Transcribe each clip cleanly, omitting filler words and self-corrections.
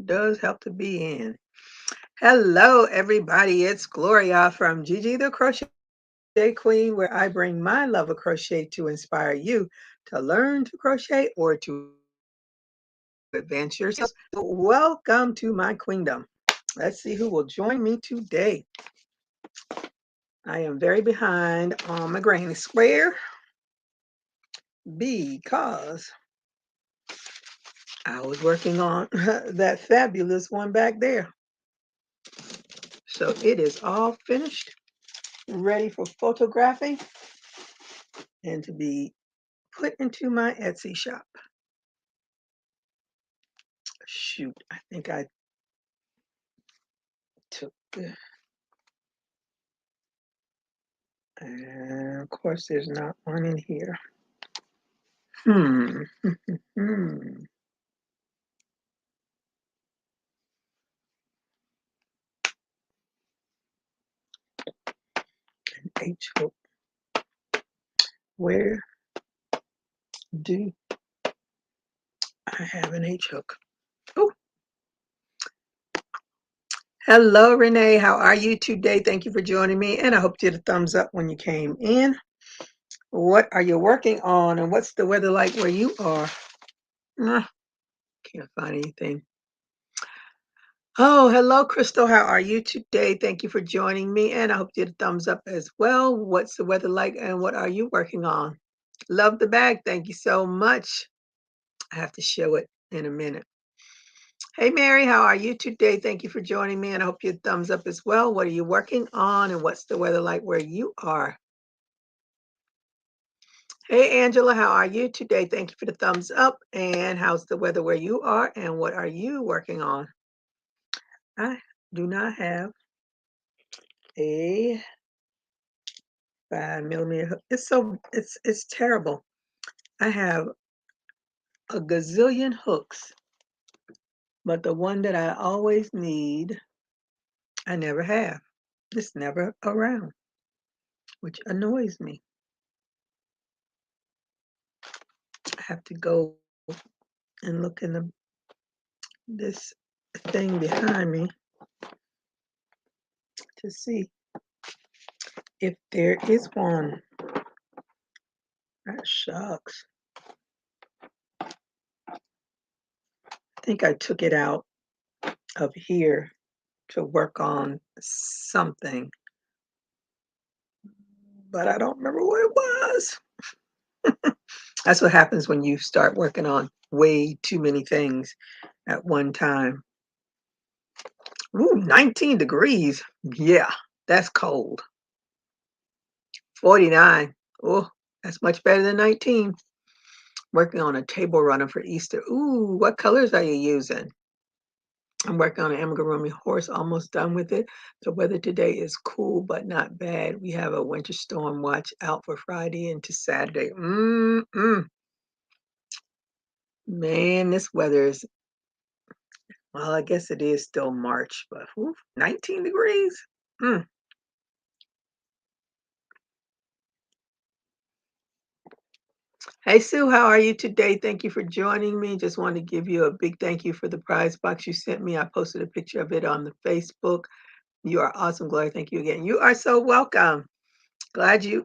does help to be in. Hello, everybody. It's Gloria from GGTheCrochetQueen, where I bring my love of crochet to inspire you to learn to crochet or to advance yourself. So welcome to my queendom. Let's see who will join me today. I am very behind on my granny square because I was working on that fabulous one back there. So it is all finished, ready for photographing and to be put into my Etsy shop. Shoot, I think I took the, and of course there's not one in here. Hmm. An H hook. Where do I have an H hook? Oh, hello, Renee. How are you today? Thank you for joining me. And I hope you did a thumbs up when you came in. What are you working on? And what's the weather like where you are? Can't find anything. Oh, hello, Crystal. How are you today? Thank you for joining me. And I hope you did a thumbs up as well. What's the weather like and what are you working on? Love the bag. Thank you so much. I have to show it in a minute. Hey, Mary, how are you today? Thank you for joining me, and I hope you thumbs up as well. What are you working on, and what's the weather like where you are? Hey, Angela, how are you today? Thank you for the thumbs up, and how's the weather where you are, and what are you working on? I do not have a 5mm hook. It's terrible. I have a gazillion hooks, but the one that I always need, I never have. It's never around, which annoys me. I have to go and look in this thing behind me to see if there is one. That shucks. I think I took it out of here to work on something, but I don't remember what it was. That's what happens when you start working on way too many things at one time. Ooh, 19 degrees. Yeah, that's cold. 49. Oh, that's much better than 19. Working on a table runner for Easter. Ooh, what colors are you using? I'm working on an amigurumi horse, almost done with it. The weather today is cool, but not bad. We have a winter storm watch out for Friday into Saturday. Man, this weather is, well, I guess it is still March, but 19 degrees. Mm. Hey, Sue, how are you today? Thank you for joining me. Just wanted to give you a big thank you for the prize box you sent me. I posted a picture of it on the Facebook. You are awesome, Gloria. Thank you again. You are so welcome. Glad you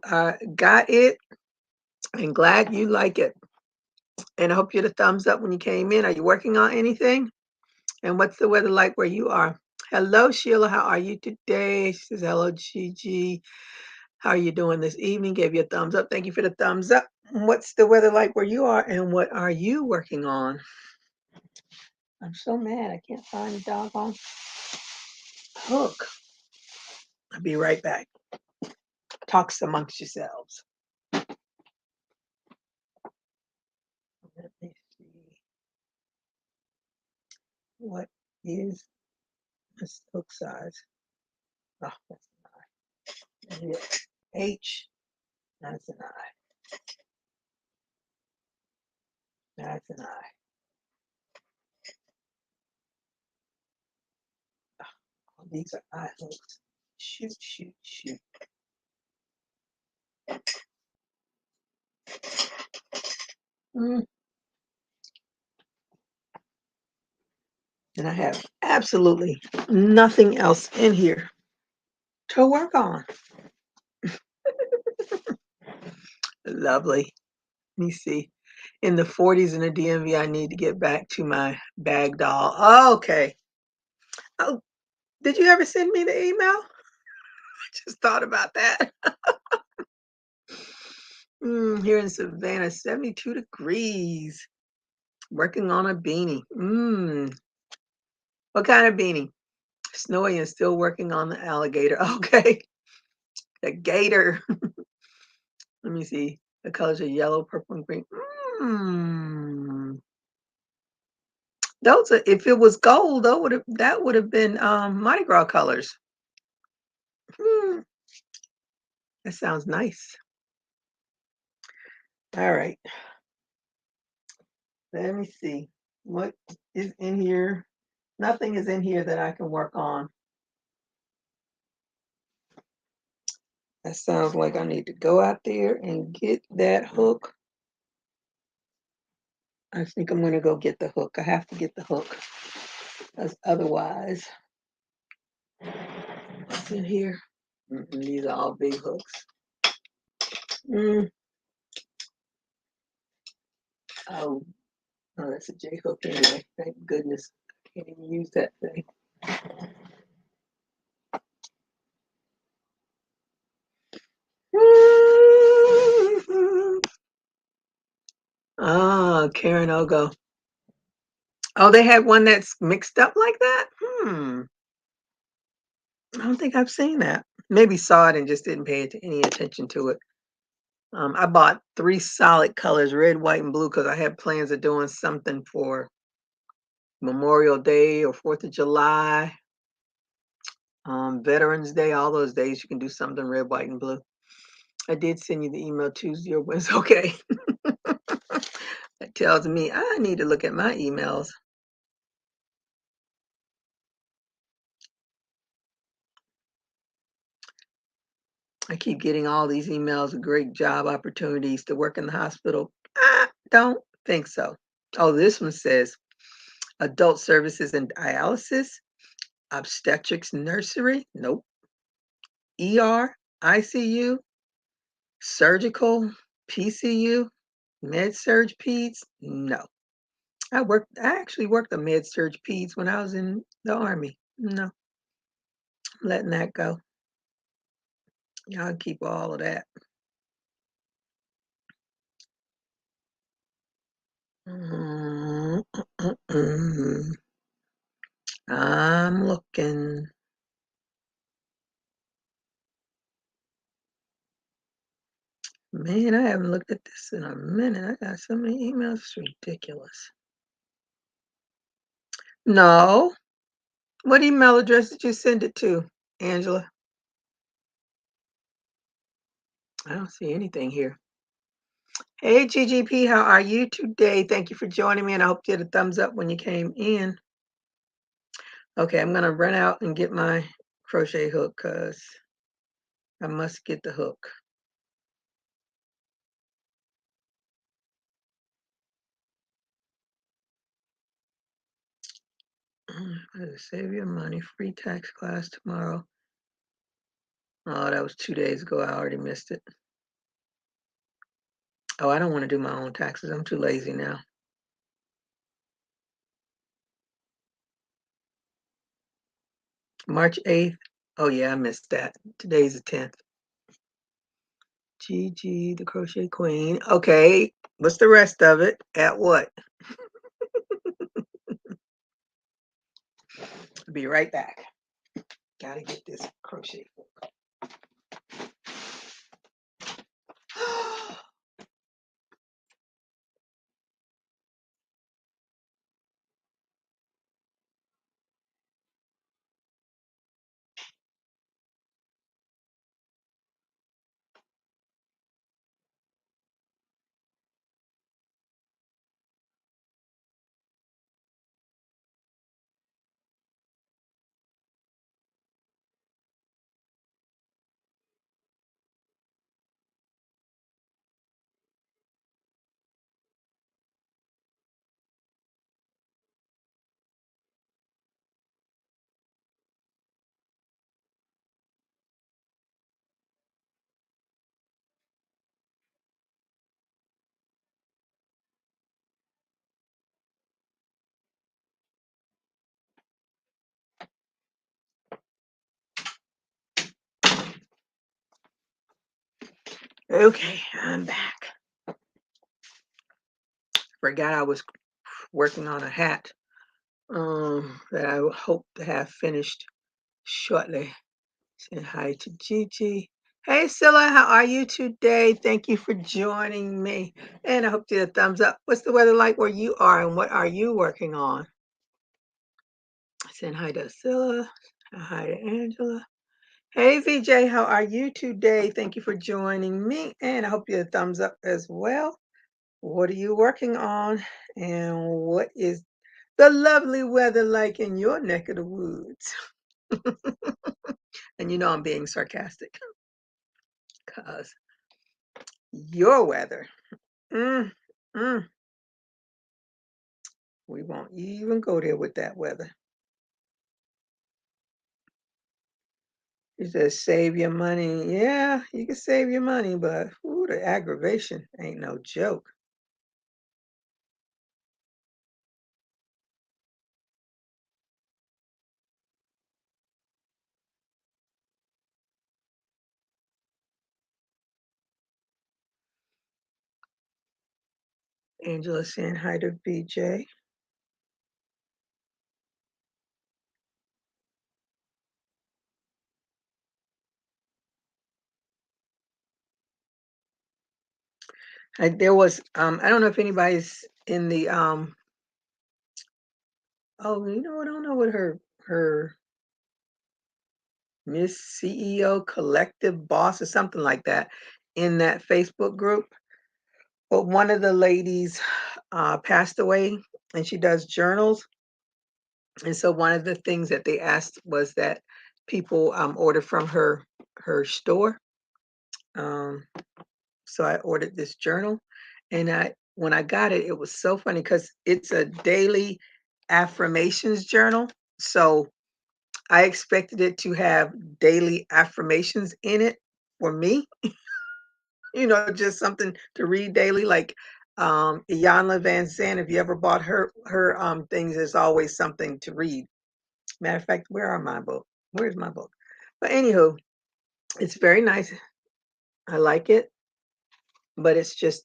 got it and glad you like it. And I hope you had a thumbs up when you came in. Are you working on anything? And what's the weather like where you are? Hello, Sheila. How are you today? She says, hello, Gigi. How are you doing this evening? Gave you a thumbs up. Thank you for the thumbs up. What's the weather like where you are? And what are you working on? I'm so mad. I can't find a doggone hook. I'll be right back. Talk amongst yourselves. Let me see. What is this hook size? Oh, that's an I. H. That's an I. That's an I. Oh, these are eye hooks. Shoot, shoot, shoot. Mm. And I have absolutely nothing else in here to work on. Lovely. Let me see. In the 40s in the DMV, I need to get back to my bag doll. Oh, okay. Oh, did you ever send me the email? Just thought about that. Here in Savannah, 72 degrees. Working on a beanie. What kind of beanie? Snowy and still working on the alligator. Okay. The gator. Let me see. The colors are yellow, purple, and green. Those are, if it was gold, that would have been Mardi Gras colors. Hmm. That sounds nice. All right. Let me see. What is in here? Nothing is in here that I can work on. That sounds like I need to go out there and get that hook. I think I'm going to go get the hook. I have to get the hook. Because otherwise, what's in here? These are all big hooks. Oh, oh, that's a J hook anyway. Thank goodness. I can't even use that thing. Ah, Karen Ogo. Oh, they had one that's mixed up like that? I don't think I've seen that. Maybe saw it and just didn't pay any attention to it. I bought 3 solid colors, red, white, and blue, because I had plans of doing something for Memorial Day or 4th of July, Veterans Day, all those days you can do something red, white, and blue. I did send you the email Tuesday or Wednesday. Okay. That tells me I need to look at my emails. I keep getting all these emails of great job opportunities to work in the hospital. I don't think so. Oh, this one says adult services and dialysis, obstetrics nursery. Nope. ER, ICU, surgical, PCU, med surge peds. No. I actually worked a med surge peds when I was in the Army. No, I'm letting that go. Y'all keep all of that. I'm looking. Man, I haven't looked at this in a minute. I got so many emails. It's ridiculous. No. What email address did you send it to, Angela? I don't see anything here. Hey, GGP, how are you today? Thank you for joining me, and I hope you had a thumbs up when you came in. Okay, I'm going to run out and get my crochet hook because I must get the hook. Save your money. Free tax class tomorrow. Oh, that was 2 days ago. I already missed it. Oh, I don't want to do my own taxes. I'm too lazy now. March 8th. Oh, yeah, I missed that. Today's the 10th. GG, the Crochet Queen. Okay, what's the rest of it? At what? I'll be right back. Gotta get this crochet hook. Okay, I'm back. Forgot I was working on a hat that I hope to have finished shortly. Saying hi to Gigi. Hey, Scylla, how are you today? Thank you for joining me. And I hope you get a thumbs up. What's the weather like where you are and what are you working on? Saying hi to Scylla. Hi to Angela. Hey, VJ, how are you today? Thank you for joining me. And I hope you get a thumbs up as well. What are you working on? And what is the lovely weather like in your neck of the woods? And you know I'm being sarcastic because your weather, mm, mm, we won't even go there with that weather. You just save your money. Yeah, you can save your money, but ooh, the aggravation ain't no joke. Angela saying hi to BJ. There was I don't know if anybody's in the oh, you know what? I don't know what her Miss CEO Collective Boss or something like that in that Facebook group. But one of the ladies passed away and she does journals. And so one of the things that they asked was that people order from her store. Um, so I ordered this journal, and when I got it, it was so funny because it's a daily affirmations journal. So I expected it to have daily affirmations in it for me, just something to read daily. Like Iyanla Van Zandt, if you ever bought her things, there's always something to read. Matter of fact, where are my book? Where's my book? But anywho, it's very nice. I like it, but it's just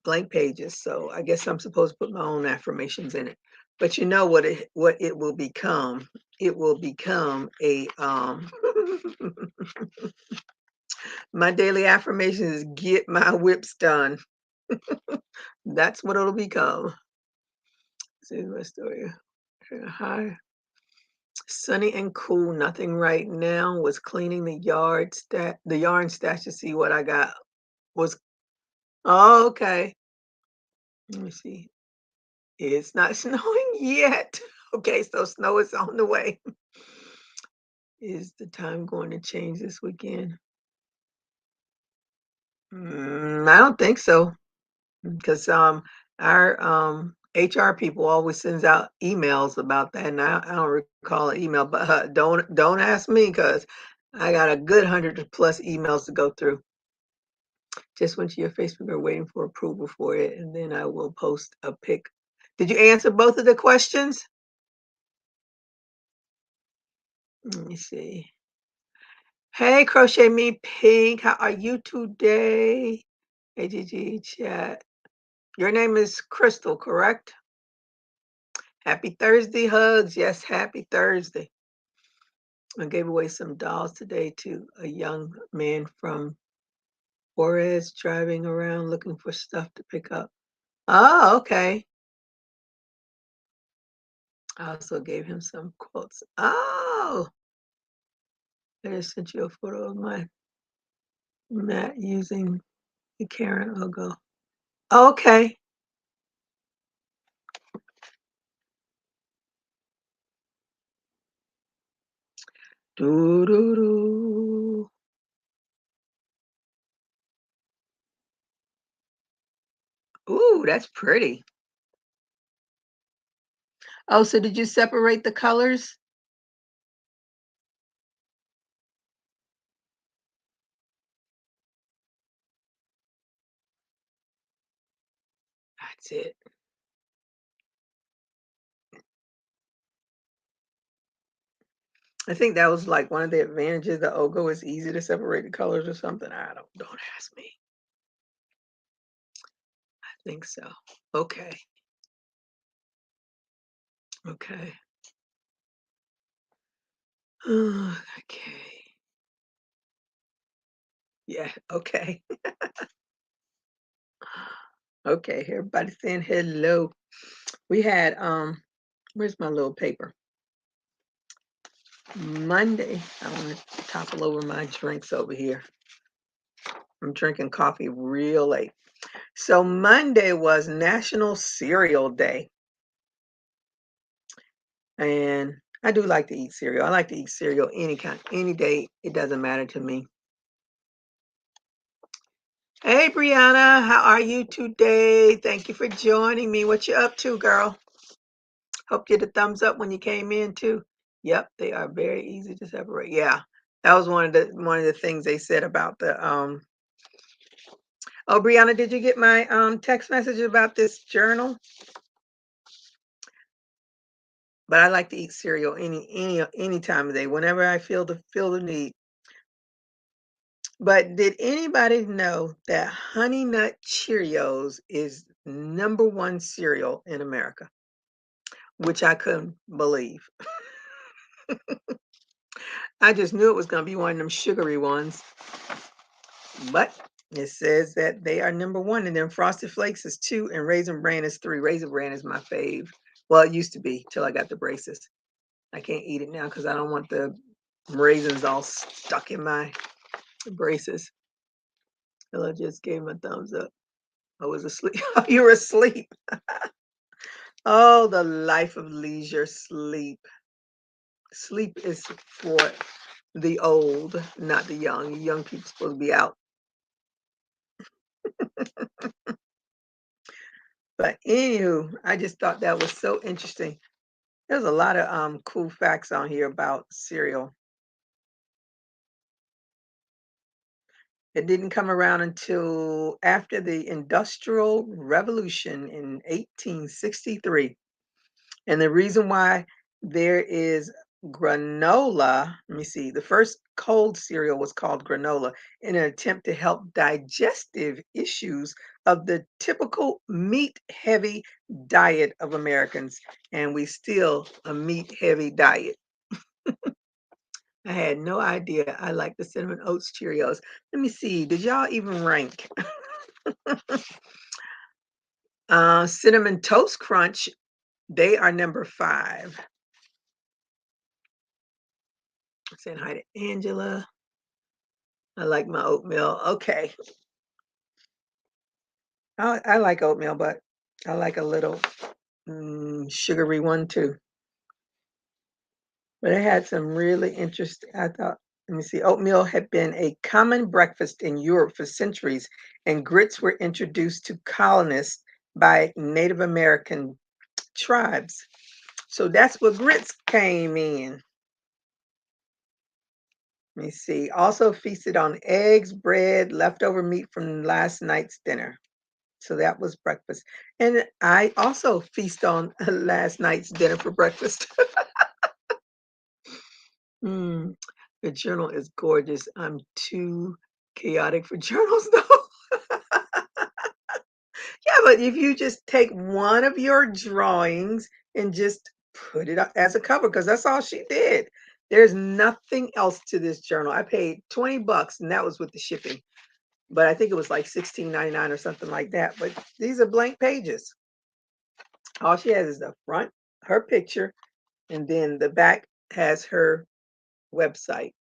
blank pages. So I guess I'm supposed to put my own affirmations in it. But you know what it will become? It will become a my daily affirmation is get my whips done. That's what it'll become. See my story. Hi. Sunny and cool. Nothing right now. Was cleaning the yarn stash to see what I got. Was oh, okay. Let me see. It's not snowing yet. Okay, so snow is on the way. Is the time going to change this weekend? I don't think so, because our HR people always sends out emails about that, and I don't recall an email. But don't ask me because I got a good 100 plus emails to go through. Just went to your Facebook or waiting for approval for it, and then I will post a pic. Did you answer both of the questions? Let me see. Hey, Crochet Me Pink, how are you today? AGG chat. Your name is Crystal, correct? Happy Thursday hugs. Yes, happy Thursday. I gave away some dolls today to a young man from Juarez driving around looking for stuff to pick up. Oh, okay. I also gave him some quotes. Oh, I just sent you a photo of my mat using the Karen logo. Okay. Do do do. Ooh, that's pretty. Oh, so did you separate the colors? That's it. I think that was like one of the advantages. The Ogo is easy to separate the colors or something. I don't ask me. Think so. Okay. Okay. Okay. Yeah. Okay. Okay. Everybody saying hello. We had where's my little paper? Monday. I want to topple over my drinks over here. I'm drinking coffee real late. So Monday was National Cereal Day. And I do like to eat cereal. I like to eat cereal any kind, any day. It doesn't matter to me. Hey, Brianna, how are you today? Thank you for joining me. What you up to, girl? Hope you had a thumbs up when you came in too. Yep, they are very easy to separate. Yeah, that was one of the things they said about the. Oh, Brianna, did you get my text message about this journal? But I like to eat cereal any time of day, whenever I feel the need. But did anybody know that Honey Nut Cheerios is #1 cereal in America? Which I couldn't believe. I just knew it was gonna be one of them sugary ones, but it says that they are #1, and then Frosted Flakes is 2, and Raisin Bran is 3. Raisin Bran is my fave. Well, it used to be till I got the braces. I can't eat it now because I don't want the raisins all stuck in my braces. Hello, just gave my thumbs up. I was asleep. You were asleep. Oh, the life of leisure sleep. Sleep is for the old, not the young. Young people supposed to be out. But anywho, I just thought that was so interesting. There's a lot of cool facts on here about cereal. It didn't come around until after the Industrial Revolution in 1863. And the reason why there is granola, let me see, the first cold cereal was called granola in an attempt to help digestive issues of the typical meat heavy diet of Americans. And we still a meat heavy diet. I had no idea I like the Cinnamon Oats Cheerios. Let me see, did y'all even rank? Cinnamon Toast Crunch, they are #5. Saying hi to Angela. I like my oatmeal. Okay. I like oatmeal, but I like a little sugary one too. But it had some really interesting, I thought, let me see. Oatmeal had been a common breakfast in Europe for centuries, and grits were introduced to colonists by Native American tribes. So that's where grits came in. Let me see. Also feasted on eggs, bread, leftover meat from last night's dinner. So that was breakfast. And I also feast on last night's dinner for breakfast. Mm, the journal is gorgeous. I'm too chaotic for journals though. Yeah, but if you just take one of your drawings and just put it up as a cover, because that's all she did. There's nothing else to this journal. I paid 20 bucks and that was with the shipping. But I think it was like 16.99 or something like that. But these are blank pages. All she has is the front, her picture, and then the back has her website.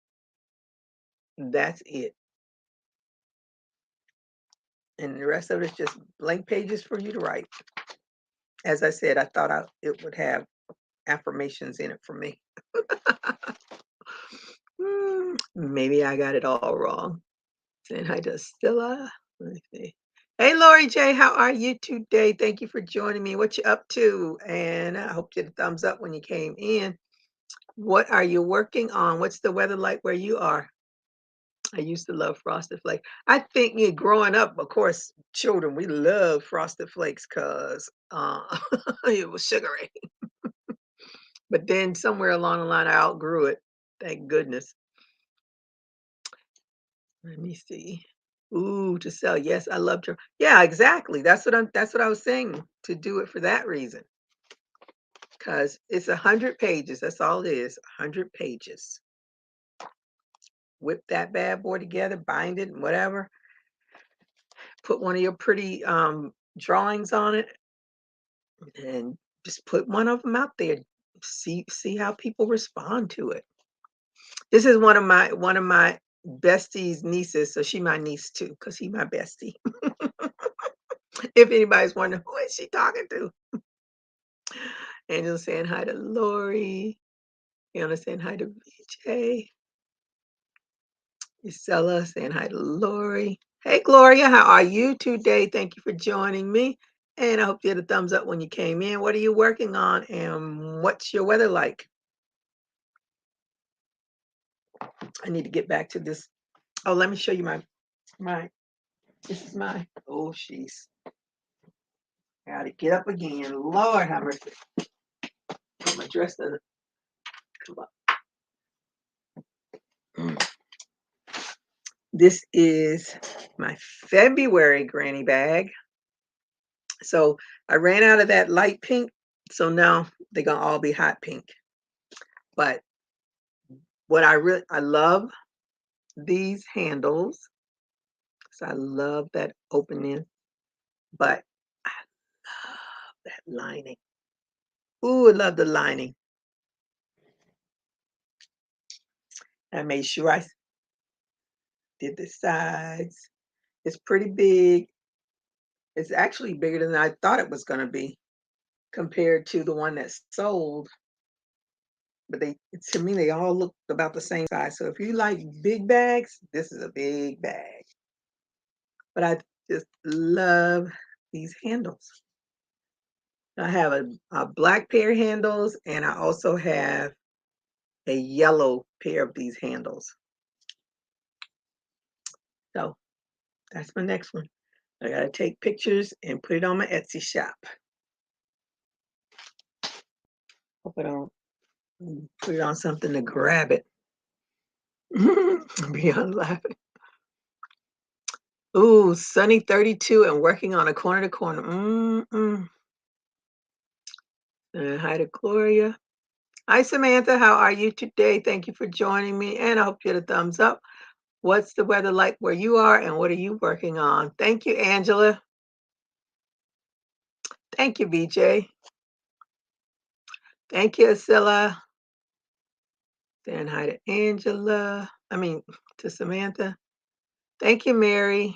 That's it. And the rest of it is just blank pages for you to write. As I said, I thought it would have affirmations in it for me. Maybe I got it all wrong. Saying hi to Stella. Let me see. Hey, Lori J, how are you today? Thank you for joining me. What you up to? And I hope you had a thumbs up when you came in. What are you working on? What's the weather like where you are? I used to love Frosted Flakes. I think growing up, of course, children, we love Frosted Flakes because it was sugary. But then somewhere along the line, I outgrew it. Thank goodness. Let me see. Ooh, to sell. Yes, I love journal. Yeah, exactly. That's what I was saying, to do it for that reason. Because it's 100 pages. That's all it is. 100 pages. Whip that bad boy together, bind it, and whatever. Put one of your pretty drawings on it, and just put one of them out there. See how people respond to it. This is one of my bestie's nieces, so she my niece too, because he my bestie. If anybody's wondering who is she talking to, Angela saying hi to Lori, Fiona saying hi to VJ, Isella saying hi to Lori. Hey Gloria, how are you today? Thank you for joining me. And I hope you had a thumbs up when you came in. What are you working on and what's your weather like? I need to get back to this. Oh, let me show you my this is my oh she's gotta get up again. Lord have mercy. My dress doesn't come up. Mm. This is my February granny bag. So I ran out of that light pink. So now they're gonna all be hot pink. But what I love these handles. So I love that opening, but I love that lining. Ooh, I love the lining. I made sure I did the sides. It's pretty big. It's actually bigger than I thought it was gonna be compared to the one that's sold. But to me, they all look about the same size. So if you like big bags, this is a big bag. But I just love these handles. I have a black pair of handles, and I also have a yellow pair of these handles. So that's my next one. I gotta take pictures and put it on my Etsy shop. Hope I don't put it on something to grab it. Beyond laughing. Ooh, sunny 32 and working on a corner to corner. And hi to Gloria. Hi, Samantha. How are you today? Thank you for joining me. And I hope you had a thumbs up. What's the weather like where you are and what are you working on? Thank you, Angela. Thank you, BJ. Thank you, Asilla. Saying hi to Angela. To Samantha. Thank you, Mary.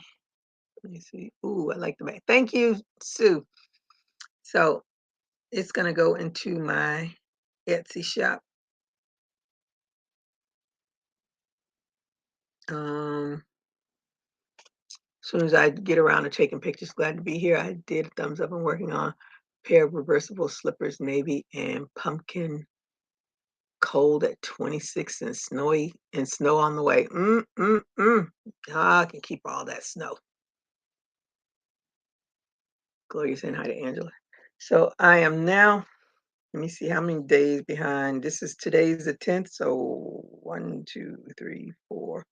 Let me see. Ooh, I like the bag. Thank you, Sue. So it's going to go into my Etsy shop. As soon as I get around to taking pictures, glad to be here. I did a thumbs up. I'm working on a pair of reversible slippers, navy and pumpkin. Cold at 26 and snowy and snow on the way. I can keep all that snow. Gloria saying hi to Angela. So I am now, let me see how many days behind. Today's the 10th. So 1, 2, 3, 4,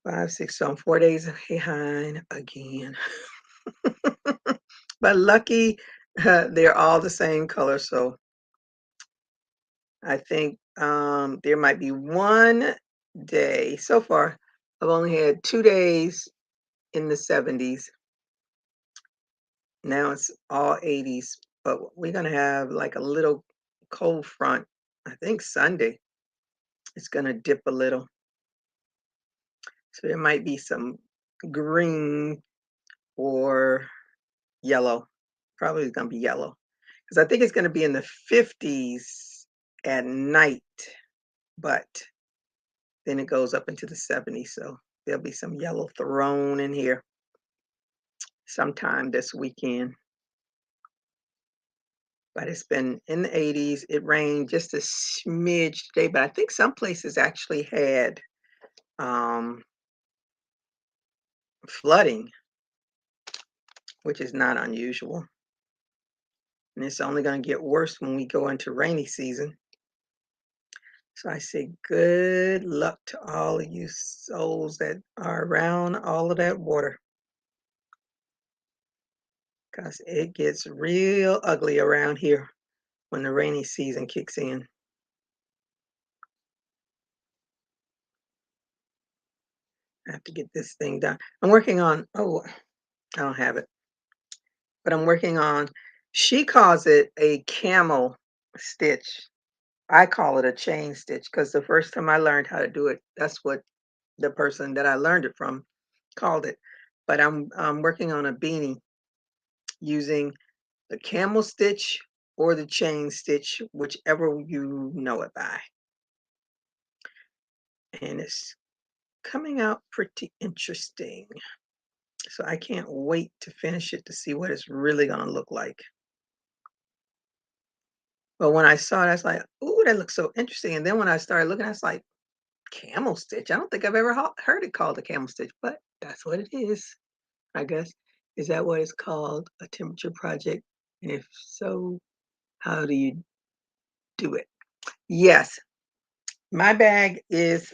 5, 6. So I'm 4 days behind again. But lucky, they're all the same color. So I think there might be one day so far. I've only had 2 days in the 70s. Now it's all 80s, but we're going to have like a little cold front. I think Sunday it's going to dip a little. So there might be some green or yellow. Probably going to be yellow because I think it's going to be in the 50s at night, but then it goes up into the 70s. So there'll be some yellow thrown in here sometime this weekend. But it's been in the 80s. It rained just a smidge today, but I think some places actually had flooding, which is not unusual. And it's only going to get worse when we go into rainy season. So I say good luck to all of you souls that are around all of that water, because it gets real ugly around here when the rainy season kicks in. I have to get this thing done. I'm working on, oh, I don't have it, but I'm working on, she calls it a camel stitch. I call it a chain stitch because the first time I learned how to do it, that's what the person that I learned it from called it. But I'm working on a beanie using the camel stitch or the chain stitch, whichever you know it by. And it's coming out pretty interesting. So I can't wait to finish it to see what it's really going to look like. But when I saw it, I was like, "Ooh, that looks so interesting." And then when I started looking, I was like, "Camel stitch? I don't think I've ever heard it called a camel stitch, but that's what it is, I guess." Is that what it's called? A temperature project? And if so, how do you do it? Yes, my bag is,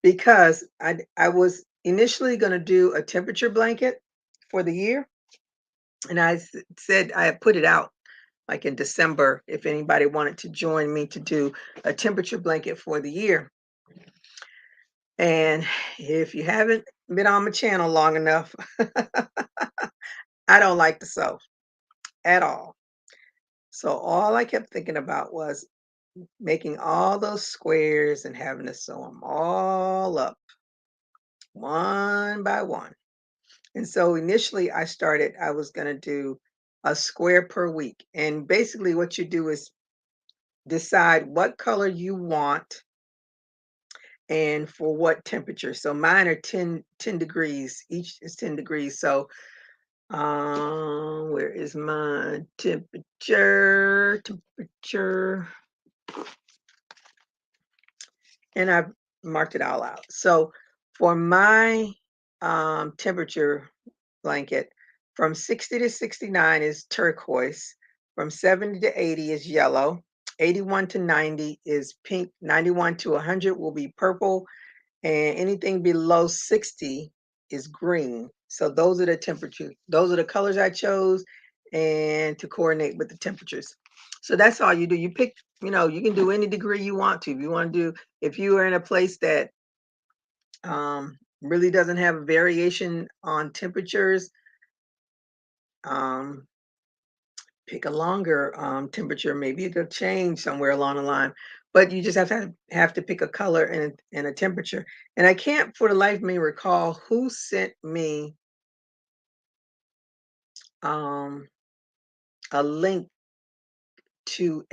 because I was initially going to do a temperature blanket for the year, and said I had put it out like in December if anybody wanted to join me to do a temperature blanket for the year. And if you haven't been on my channel long enough, I don't like to sew at all. So all I kept thinking about was making all those squares and having to sew them all up one by one. And so initially I was going to do a square per week. And basically what you do is decide what color you want and for what temperature. So mine are 10 degrees. Each is 10 degrees. So where is my temperature? Temperature. And I've marked it all out. So for my temperature blanket, from 60 to 69 is turquoise, from 70 to 80 is yellow, 81 to 90 is pink, 91 to 100 will be purple, and anything below 60 is green. So those are the temperature, those are the colors I chose, and to coordinate with the temperatures. So that's all you do. You pick, you can do any degree you want to. If you want to do, if you are in a place that really doesn't have a variation on temperatures, um, pick a longer temperature. Maybe it'll change somewhere along the line, but you just have to pick a color and a temperature. And I can't for the life of me recall who sent me um, a link to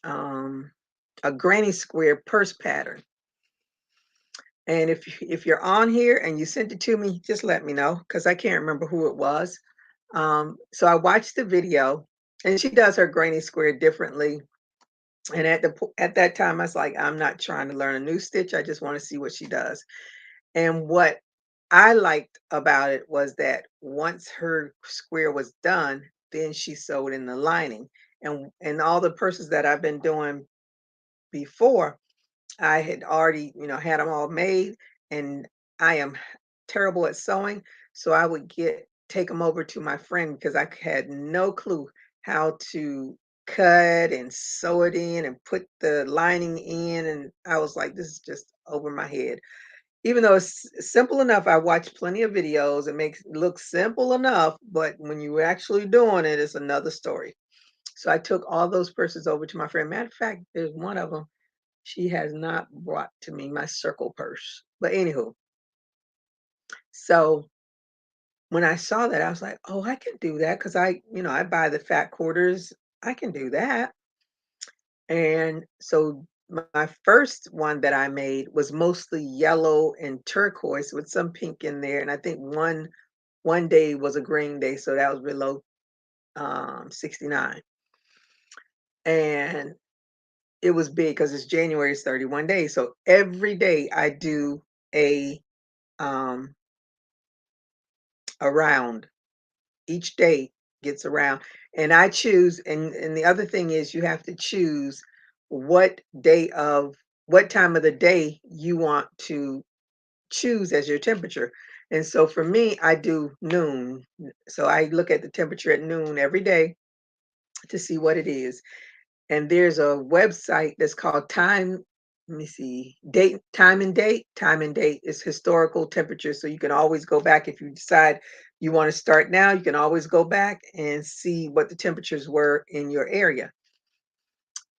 um, a granny square purse pattern. And if you're on here and you sent it to me, just let me know because I can't remember who it was. So I watched the video, and she does her granny square differently. And at that time, I was like, I'm not trying to learn a new stitch. I just want to see what she does. And what I liked about it was that once her square was done, then she sewed in the lining. And all the purses that I've been doing before, I had already, had them all made, and I am terrible at sewing, so I would take them over to my friend because I had no clue how to cut and sew it in and put the lining in, and I was like, this is just over my head. Even though it's simple enough, I watched plenty of videos. It makes it look simple enough, but when you're actually doing it, it's another story. So I took all those purses over to my friend. Matter of fact, there's one of them she has not brought to me, my circle purse. But anywho, so when I saw that, I was like, oh, I can do that because I buy the fat quarters. I can do that. And so my first one that I made was mostly yellow and turquoise with some pink in there. And I think one day was a green day, so that was below 69. And it was big because it's January's 31 days. So every day I do a um around. Each day gets around. And I choose, and the other thing is you have to choose what time of the day you want to choose as your temperature. And so for me, I do noon. So I look at the temperature at noon every day to see what it is. And there's a website that's called Time. Let me see, date, time and date. Time and date is historical temperature. So you can always go back if you decide you want to start now, you can always go back and see what the temperatures were in your area.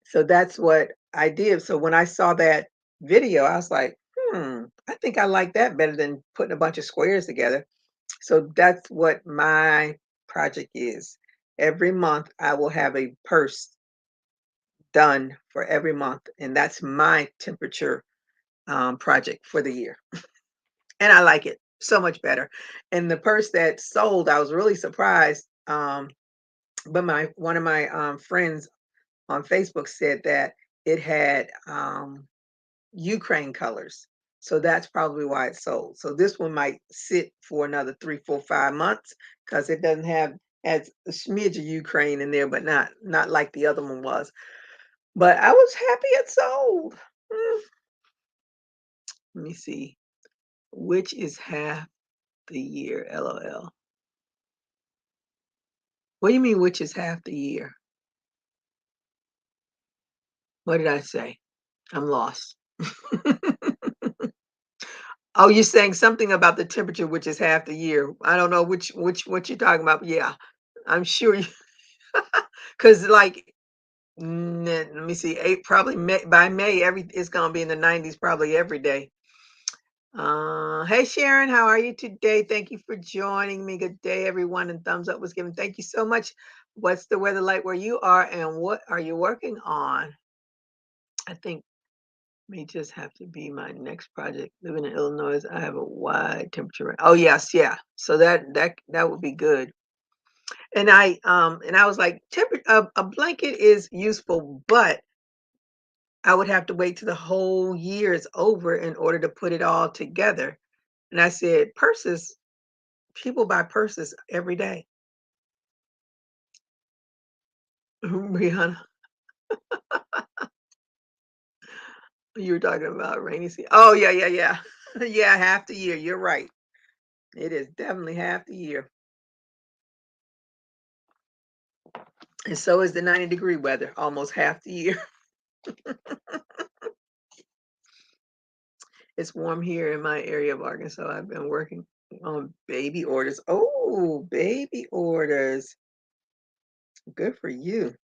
So that's what I did. So when I saw that video, I was like, I think I like that better than putting a bunch of squares together. So that's what my project is. Every month I will have a purse done for every month, and that's my temperature project for the year. And I like it so much better. And the purse that sold, I was really surprised. But my one of my friends on Facebook said that it had Ukraine colors. So that's probably why it sold. So this one might sit for another 3, 4, 5 months because it doesn't have has a smidge of Ukraine in there, but not like the other one was. But I was happy it sold. Mm, Let me see. Which is half the year? LOL. What do you mean which is half the year? What did I say? I'm lost. Oh, you're saying something about the temperature, which is half the year. I don't know which what you're talking about. But yeah, I'm sure you because like let me see, probably by May, every it's gonna be in the 90s probably every day. Hey Sharon, how are you today? Thank you for joining me. Good day, everyone. And thumbs up was given. Thank you so much. What's the weather like where you are, and what are you working on? I think may just have to be my next project. Living in Illinois, I have a wide temperature. Oh yes, yeah. So that would be good. And I was like, a blanket is useful, but I would have to wait till the whole year is over in order to put it all together. And I said, purses, people buy purses every day. Brianna, you were talking about rainy season. Oh yeah, yeah, yeah. Yeah, half the year. You're right. It is definitely half the year. And so is the 90-degree weather, almost half the year. It's warm here in my area of Arkansas. I've been working on baby orders. Oh, baby orders. Good for you.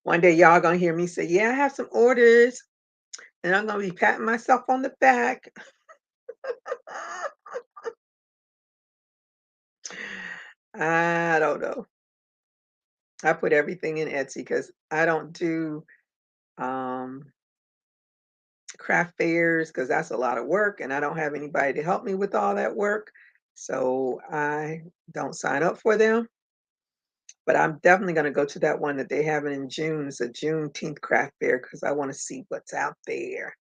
One day y'all gonna hear me say, yeah, I have some orders. And I'm gonna be patting myself on the back. I don't know. I put everything in Etsy because I don't do um craft fairs because that's a lot of work and I don't have anybody to help me with all that work. So I don't sign up for them. But I'm definitely going to go to that one that they have in June. It's a Juneteenth craft fair because I want to see what's out there.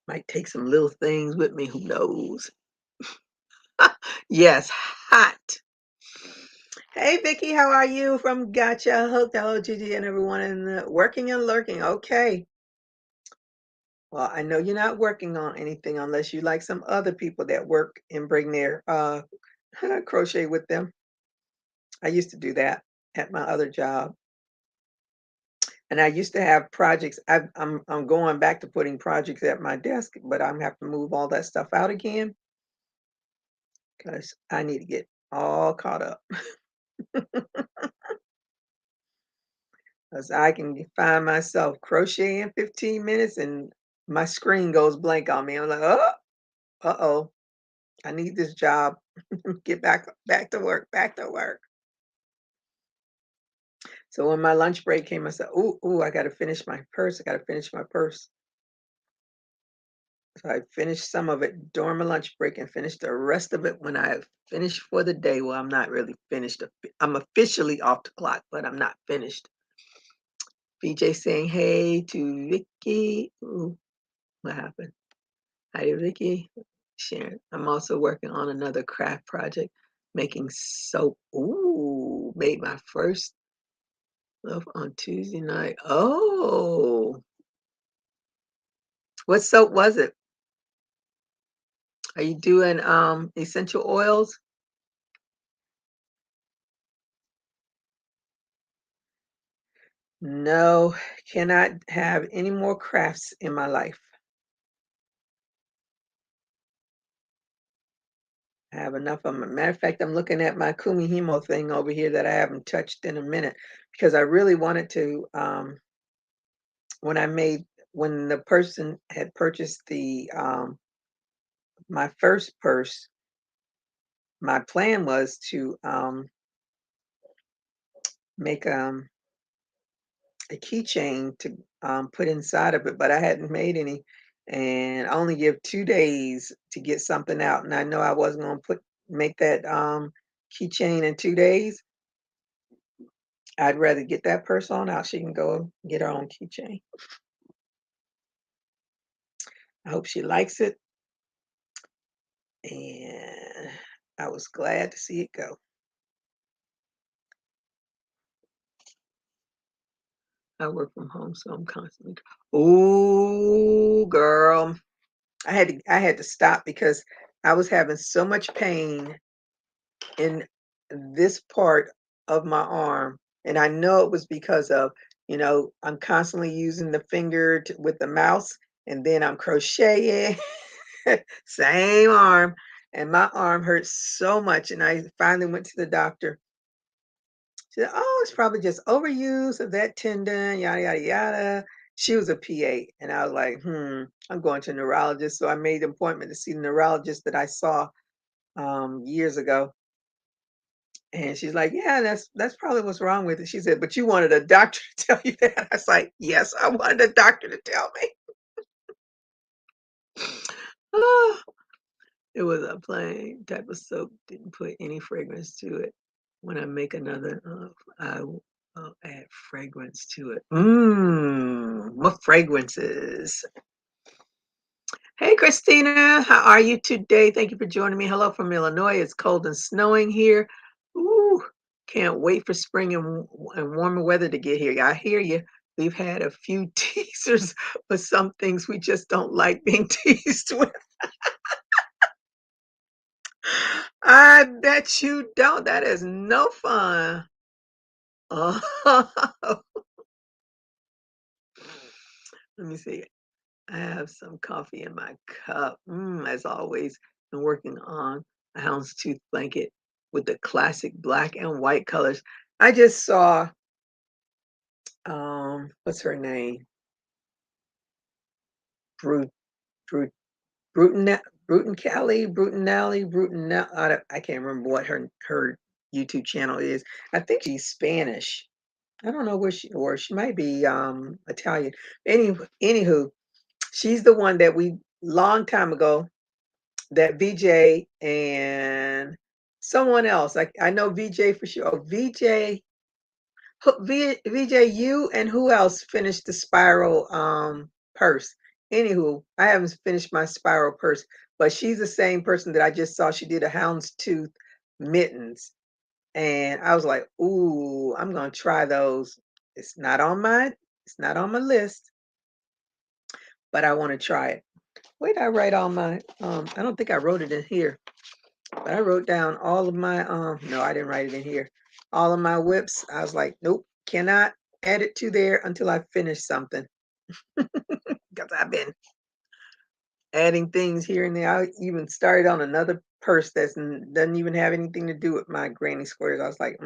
Might take some little things with me. Who knows? Yes, hot. Hey, Vicky, how are you from Gotcha? Hooked. Hello, Gigi, and everyone in the working and lurking. Okay. Well, I know you're not working on anything unless you like some other people that work and bring their crochet with them. I used to do that at my other job. And I used to have projects. I'm going back to putting projects at my desk, but I'm have to move all that stuff out again because I need to get all caught up. Because I can find myself crocheting 15 minutes and my screen goes blank on me. I'm like, oh, uh-oh, I need this job. Get back to work, back to work. So when my lunch break came, I said, ooh, I gotta finish my purse. I gotta finish my purse. So I finished some of it during my lunch break and finished the rest of it when I finished for the day. Well, I'm not really finished. I'm officially off the clock, but I'm not finished. BJ saying hey to Vicky. Ooh, what happened? Hi, Vicky. Sharon. I'm also working on another craft project. making soap. Ooh, made my first loaf on Tuesday night. Oh, what soap was it? Are you doing essential oils? No, cannot have any more crafts in my life. I have enough of 'em. Matter of fact, I'm looking at my Kumi Himo thing over here that I haven't touched in a minute because I really wanted to, when I made when the person had purchased the, my first purse, my plan was to, make, a keychain to, put inside of it, but I hadn't made any, and I only give 2 days to get something out, and I know I wasn't gonna make that, keychain in 2 days. I'd rather get that purse on out, she can go get her own keychain. I hope she likes it, and I was glad to see it go. I work from home, so I'm constantly. Ooh, girl. I had to stop because I was having so much pain in this part of my arm, and I know it was because of, I'm constantly using the finger with the mouse, and then I'm crocheting. Same arm, and my arm hurts so much, and I finally went to the doctor. She said, "Oh, it's probably just overuse of that tendon, yada yada yada." She was a PA, and I was like, I'm going to a neurologist. So I made an appointment to see the neurologist that I saw years ago. And she's like, "Yeah, that's probably what's wrong with it." She said, "But you wanted a doctor to tell you that?" I was like, "Yes, I wanted a doctor to tell me." Oh, it was a plain type of soap. Didn't put any fragrance to it. When I make another, I will add fragrance to it. What fragrances? Hey, Christina, how are you today? Thank you for joining me. Hello from Illinois. It's cold and snowing here. Ooh, can't wait for spring and warmer weather to get here. I hear you. We've had a few teasers, but some things we just don't like being teased with. I bet you don't. That is no fun. Oh, let me see. I have some coffee in my cup. As always, been working on a houndstooth blanket with the classic black and white colors. I just saw, what's her name? Brut, Brut, Brutinelli. I can't remember what her YouTube channel is. I think she's Spanish. I don't know or she might be Italian. Anywho, she's the one that we long time ago that VJ and someone else. I know VJ for sure. Oh, VJ, you and who else finished the spiral purse? Anywho, I haven't finished my spiral purse, but she's the same person that I just saw. She did a houndstooth mittens, and I was like, "Ooh, I'm gonna try those." It's not on my list, but I want to try it. Where did I write all my? I don't think I wrote it in here. But I wrote down all of my no, I didn't write it in here. All of my whips. I was like, nope, cannot add it to there until I finish something. Because I've been adding things here and there. I even started on another purse doesn't even have anything to do with my granny squares. I was like,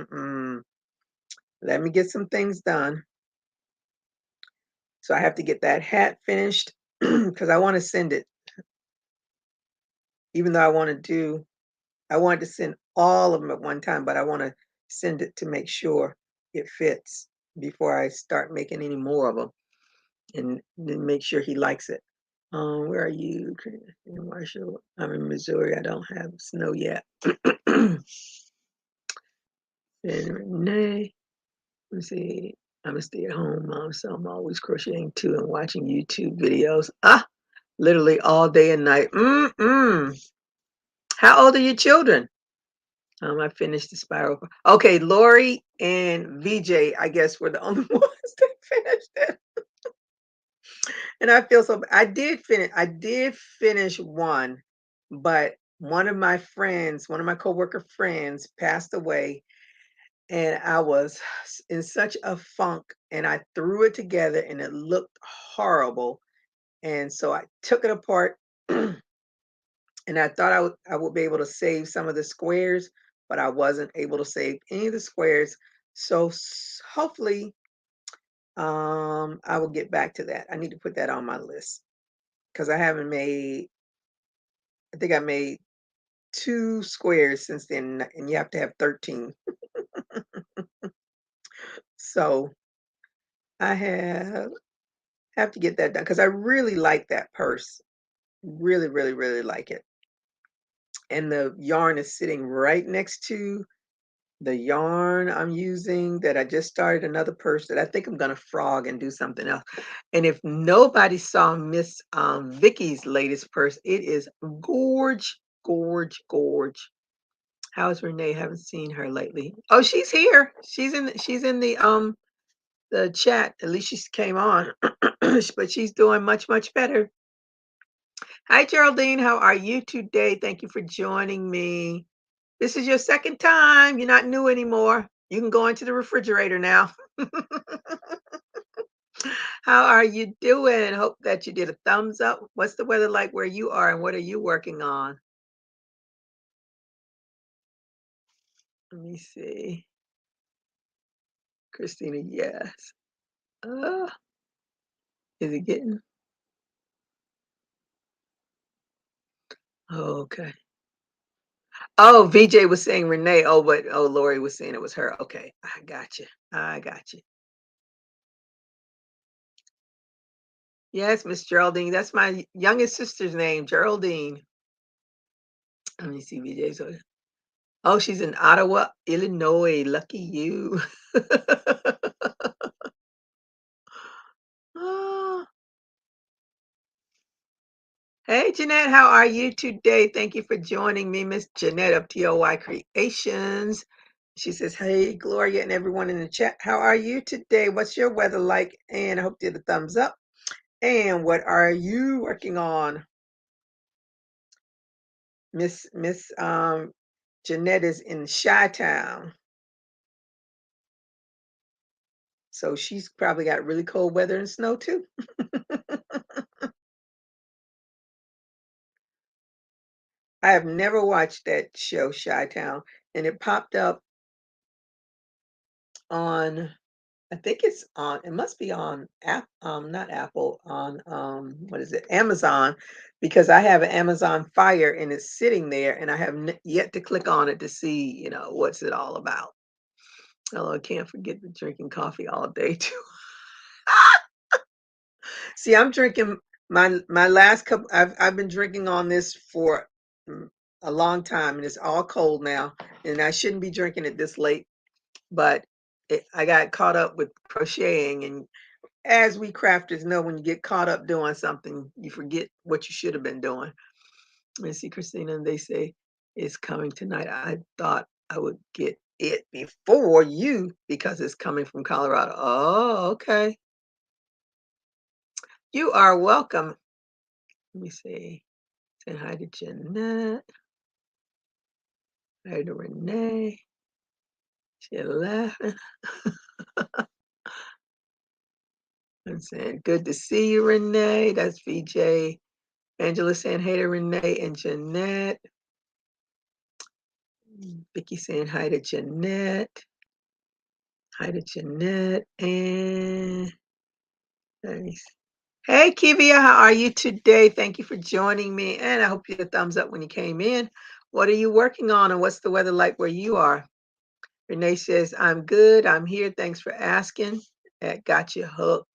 let me get some things done. So I have to get that hat finished because I want to send it. Even though I wanted to send all of them at one time, but I want to send it to make sure it fits before I start making any more of them, and then make sure he likes it. Where are you, Marshall? I'm in Missouri. I don't have snow yet. And Renee, let me see. I'm a stay-at-home mom, so I'm always crocheting too and watching YouTube videos. Literally all day and night. How old are your children? I finished the spiral. Okay, Lori and VJ, I guess, were the only ones that finished it. And I feel so I did finish one, but one of my friends, one of my coworker friends passed away, and I was in such a funk, and I threw it together and it looked horrible. And so I took it apart and I thought I would be able to save some of the squares, but I wasn't able to save any of the squares. So hopefully I will get back to that. I need to put that on my list because I haven't made I think I made 2 squares since then, and you have to have 13. So I have to get that done because I really like that purse. Really, really, really like it. And the yarn is sitting right next to the yarn I'm using that I just started another purse that I think I'm gonna frog and do something else. And if nobody saw Miss Vicky's latest purse, it is gorge, gorge, gorge. How's Renee? Haven't seen her lately. Oh, she's here. She's in the chat. At least she came on. But she's doing much, much better. Hi Geraldine, how are you today? Thank you for joining me. This is your second time. You're not new anymore. You can go into the refrigerator now. How are you doing? Hope that you did a thumbs up. What's the weather like where you are and what are you working on? Let me see. Christina, yes. Uh, is it getting? Oh, okay. Oh, VJ was saying Renee. Oh, but Lori was saying it was her. Okay, I got you. I got you. Yes, Miss Geraldine. That's my youngest sister's name, Geraldine. Let me see VJ's. Oh, she's in Ottawa, Illinois. Lucky you. Ah. Hey, Jeanette, how are you today? Thank you for joining me, Miss Jeanette of TOY Creations. She says, hey, Gloria and everyone in the chat. How are you today? What's your weather like? And I hope you did a thumbs up. And what are you working on? Miss Jeanette is in Chi-Town. So she's probably got really cold weather and snow too. I have never watched that show, Chi-Town, and it popped up on, I think it's on, it must be on not Apple, on what is it, Amazon, because I have an Amazon Fire and it's sitting there, and I have yet to click on it to see, what's it all about. Oh, I can't forget the drinking coffee all day too. See, I'm drinking my last cup. I've been drinking on this for a long time, and it's all cold now. And I shouldn't be drinking it this late, but I got caught up with crocheting, and as we crafters know, when you get caught up doing something, you forget what you should have been doing. And see, Christina, and they say it's coming tonight. I thought I would get it before you because it's coming from Colorado. Oh, okay. You are welcome. Let me see. Say hi to Jeanette. Hi to Renee. She's laughing. I'm saying, good to see you, Renee. That's VJ. Angela saying, hey to Renee and Jeanette. Vicky saying hi to Jeanette. Hi to Jeanette. And nice. Hey, Kivia, how are you today? Thank you for joining me. And I hope you had a thumbs up when you came in. What are you working on and what's the weather like where you are? Renee says, I'm good. I'm here. Thanks for asking. That got you hooked.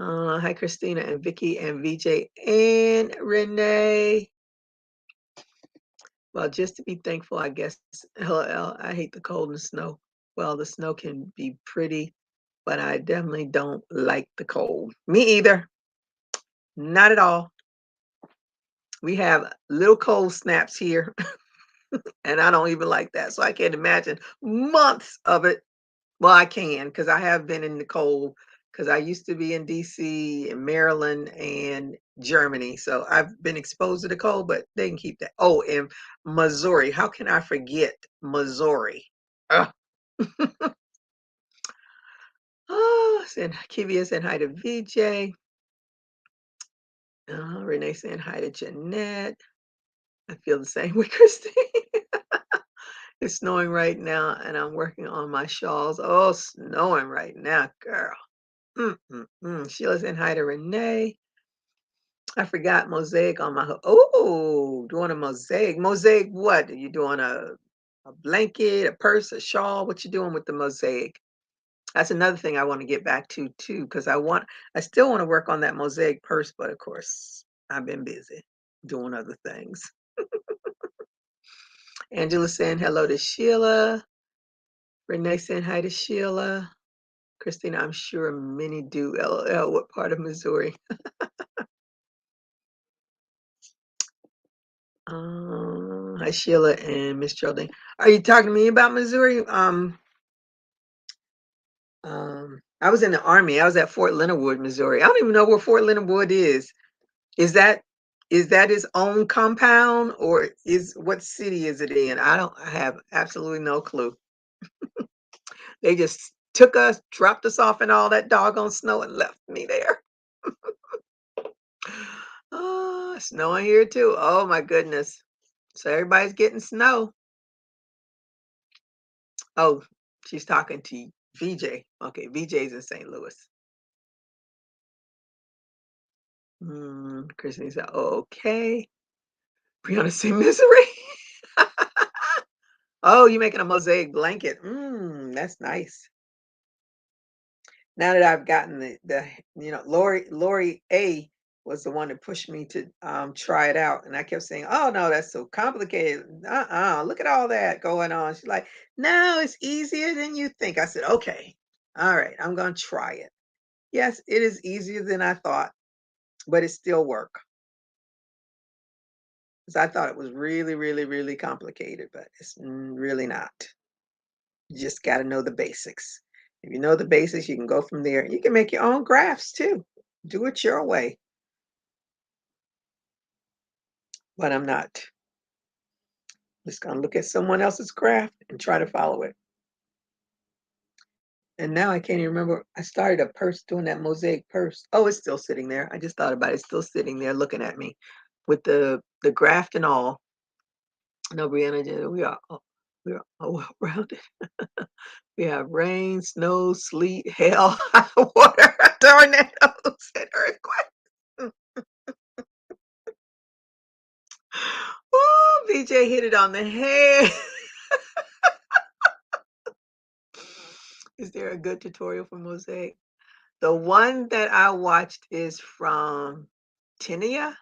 Hi, Christina and Vicky and VJ and Renee. Well, just to be thankful, I guess. LL, I hate the cold and snow. Well, the snow can be pretty, but I definitely don't like the cold. Me either. Not at all. We have little cold snaps here. And I don't even like that. So I can't imagine months of it. Well, I can because I have been in the cold because I used to be in DC and Maryland and Germany. So I've been exposed to the cold, but they can keep that. Oh, and Missouri. How can I forget Missouri? Ugh. Oh, saying Kivia saying hi to VJ. Renee saying hi to Jeanette. I feel the same with Christine. It's snowing right now, and I'm working on my shawls. Oh, snowing right now, girl. Sheila saying hi to Renee. I forgot mosaic on my hook. Oh, doing a mosaic. Mosaic what? Are you doing a blanket, a purse, a shawl? What you doing with the mosaic? That's another thing I want to get back to too, because I still want to work on that mosaic purse, but of course I've been busy doing other things. Angela saying hello to Sheila. Renee saying hi to Sheila. Christina, I'm sure many do. LOL. What part of Missouri? Hi Sheila and Miss Geraldine. Are you talking to me about Missouri? I was in the Army. I was at Fort Leonard Wood, Missouri. I don't even know where Fort Leonard Wood is. Is that is that its own compound or is what city is it in? I have absolutely no clue. They just took us, dropped us off in all that doggone snow and left me there. Oh, snowing here too. Oh my goodness. So everybody's getting snow. Oh, she's talking to VJ. Okay, VJ's in St. Louis. Christine said, okay. Brianna said, misery. Oh, you're making a mosaic blanket. That's nice. Now that I've gotten Lori A was the one that pushed me to try it out. And I kept saying, oh no, that's so complicated. Look at all that going on. She's like, no, it's easier than you think. I said, okay, all right, I'm gonna try it. Yes, it is easier than I thought, but it still work. Because I thought it was really, really, really complicated, but it's really not. You just got to know the basics. If you know the basics, you can go from there. You can make your own crafts too. Do it your way. But I'm not. Just gonna look at someone else's craft and try to follow it. And now I can't even remember. I started a purse doing that mosaic purse. Oh, it's still sitting there. I just thought about it. It's still sitting there looking at me with the graft and all. No, Brianna, we are all well rounded. We have rain, snow, sleet, hail, high water, tornadoes, and earthquakes. Oh, BJ hit it on the head. Is there a good tutorial for mosaic? The one that I watched is from Tinia. I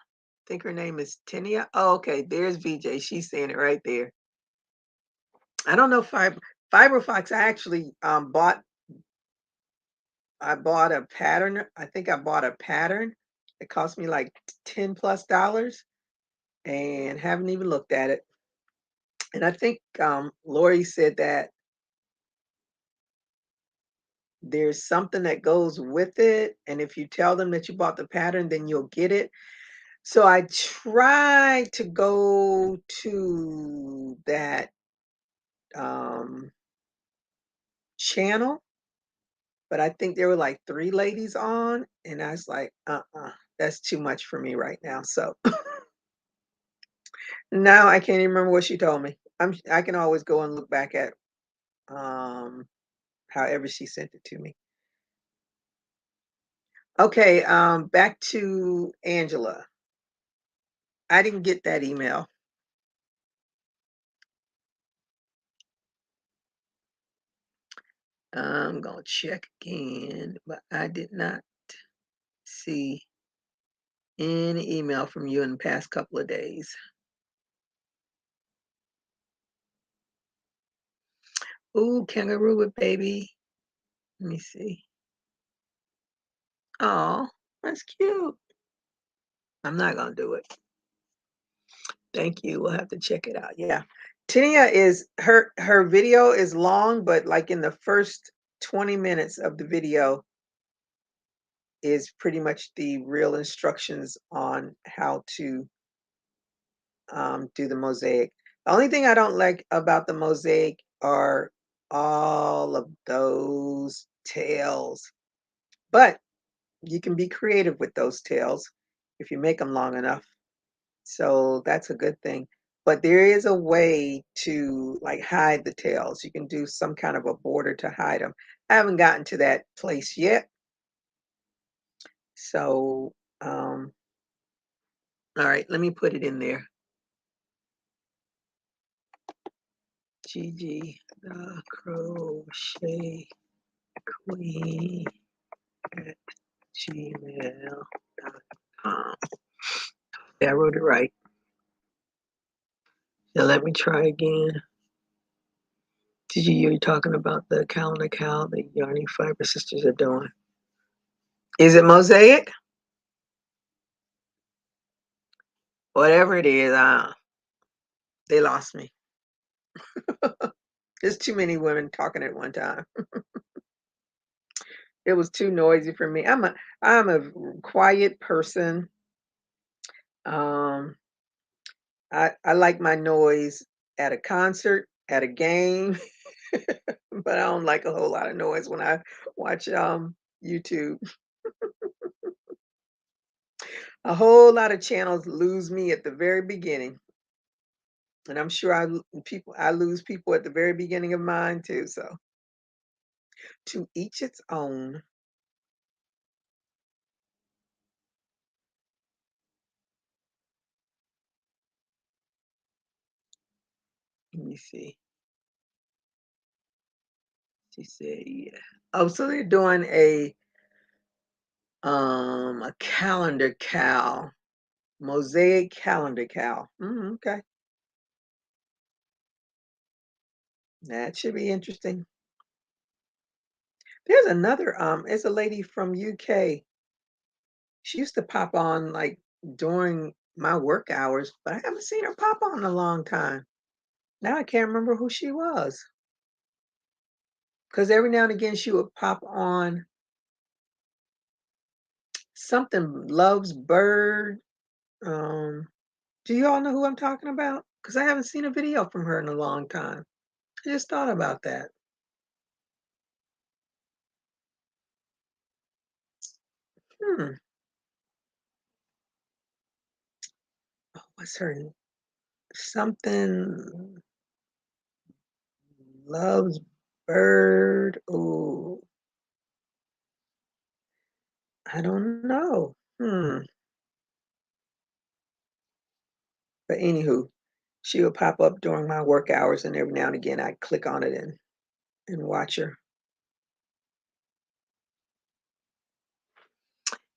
think her name is Tinia. Oh, okay. There's VJ. She's saying it right there. I don't know Fiber Fox. I actually bought a pattern. I think I bought a pattern. It cost me like $10+ and haven't even looked at it. And I think Lori said that there's something that goes with it. And if you tell them that you bought the pattern, then you'll get it. So I tried to go to that um, channel, but I think there were like 3 ladies on, and I was like, that's too much for me right now. So now I can't even remember what she told me. I can always go and look back at however she sent it to me. Okay, back to Angela. I didn't get that email. I'm gonna check again, but I did not see any email from you in the past couple of days. Ooh, kangaroo with baby. Let me see. Oh, that's cute. I'm not gonna do it. Thank you. We'll have to check it out. Yeah. Tinia is her video is long, but like in the first 20 minutes of the video is pretty much the real instructions on how to do the mosaic. The only thing I don't like about the mosaic are all of those tails, but you can be creative with those tails if you make them long enough. So that's a good thing. But there is a way to like hide the tails. You can do some kind of a border to hide them. I haven't gotten to that place yet. So, all right, let me put it in there. GG the Crochet Queen at gmail.com. Yeah, I wrote it right. Now let me try again. GG, you're talking about the calendar cow the Yarning Fiber Sisters are doing. Is it Mosaic? Whatever it is, they lost me. There's too many women talking at one time. It was too noisy for me. I'm a quiet person. I like my noise at a concert, at a game, but I don't like a whole lot of noise when I watch YouTube. A whole lot of channels lose me at the very beginning. And I'm sure I lose people at the very beginning of mine too. So to each its own. Let me see. She said, yeah. Oh, so they're doing a calendar cow, mosaic calendar cow. Okay. That should be interesting. There's another, it's a lady from UK. She used to pop on like during my work hours, but I haven't seen her pop on in a long time. Now I can't remember who she was. Because every now and again she would pop on something loves bird. Do you all know who I'm talking about? Because I haven't seen a video from her in a long time. I just thought about that. Hmm. Oh, what's her name? Something loves bird. Oh, I don't know. But anywho, she would pop up during my work hours, and every now and again I'd click on it and watch her.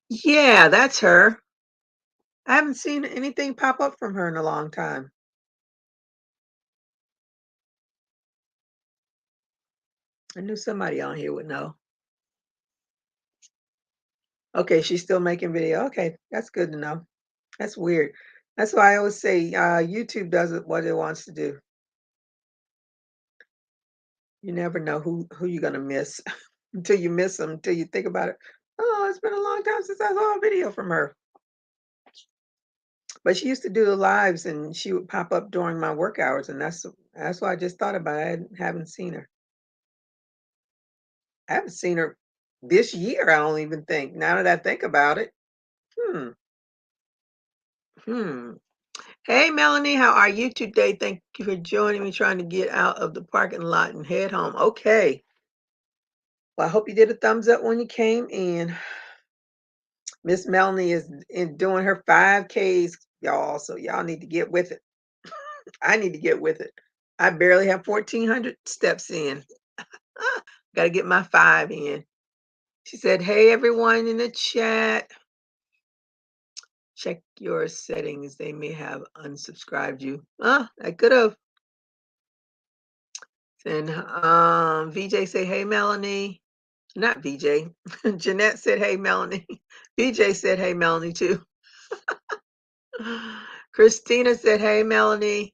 Yeah, that's her. I haven't seen anything pop up from her in a long time. I knew somebody on here would know. Okay, she's still making video. Okay, that's good to know. That's weird. That's why I always say YouTube does it what it wants to do. You never know who you're gonna miss until you miss them, until you think about it. Oh, it's been a long time since I saw a video from her. But she used to do the lives, and she would pop up during my work hours, and that's why I just thought about it. I haven't seen her. I haven't seen her this year. I don't even think. Now that I think about it. Hmm. Hmm. Hey, Melanie, how are you today? Thank you for joining me. Trying to get out of the parking lot and head home. Okay. Well, I hope you did a thumbs up when you came in. Miss Melanie is doing her 5Ks, y'all. So y'all need to get with it. I need to get with it. I barely have 1,400 steps in. Got to get my 5 in. She said, hey, everyone in the chat. Check your settings. They may have unsubscribed you. I could have. And VJ say, hey, Melanie. Not VJ. Jeanette said, hey, Melanie. VJ said, hey, Melanie, too. Christina said, "Hey, Melanie."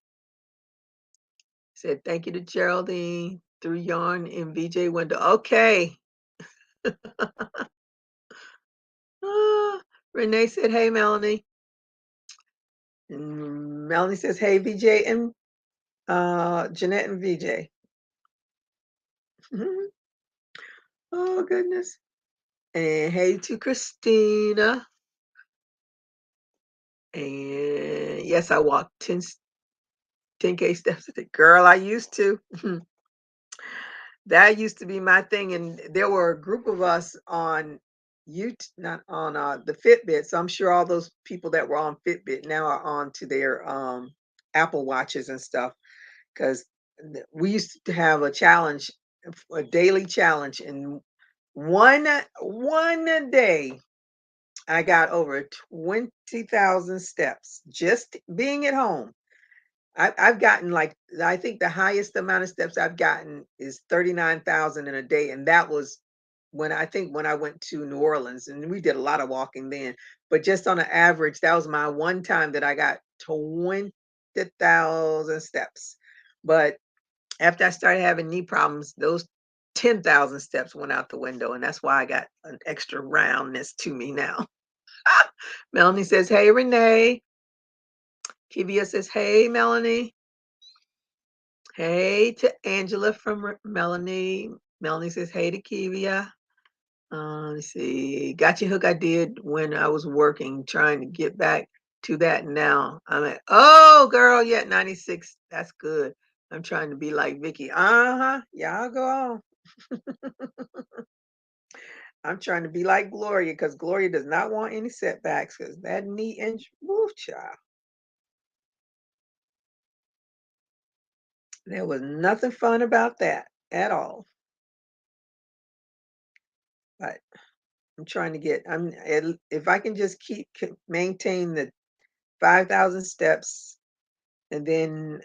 Said, "Thank you to Geraldine through yarn in VJ window." Okay. Ah, Renee said, "Hey, Melanie." Melanie says, "Hey, VJ and Jeanette and VJ." Oh, goodness. And hey to Christina. And yes, I walked 10K steps a day. Girl, I used to. That used to be my thing. And there were a group of us on YouTube, not on the Fitbit. So I'm sure all those people that were on Fitbit now are on to their Apple Watches and stuff. Because we used to have a challenge, a daily challenge. And one day I got over 20,000 steps just being at home. I've gotten like, I think the highest amount of steps I've gotten is 39,000 in a day. And that was when I went to New Orleans, and we did a lot of walking then. But just on an average, that was my one time that I got 20,000 steps. But after I started having knee problems, those 10,000 steps went out the window. And that's why I got an extra roundness to me now. Melanie says, "Hey, Renee." Kivia says, "Hey, Melanie." Hey to Angela from Melanie. Melanie says, "Hey to Kivia." Let's see. Got Your Hook I did when I was working, trying to get back to that now. I'm like, oh, girl, yeah, 96. That's good. I'm trying to be like Vicky. Uh-huh. Yeah, I'll go on. I'm trying to be like Gloria because Gloria does not want any setbacks because that knee injury, woo, child. There was nothing fun about that at all. But I'm trying to get, if I can just maintain the 5,000 steps, and then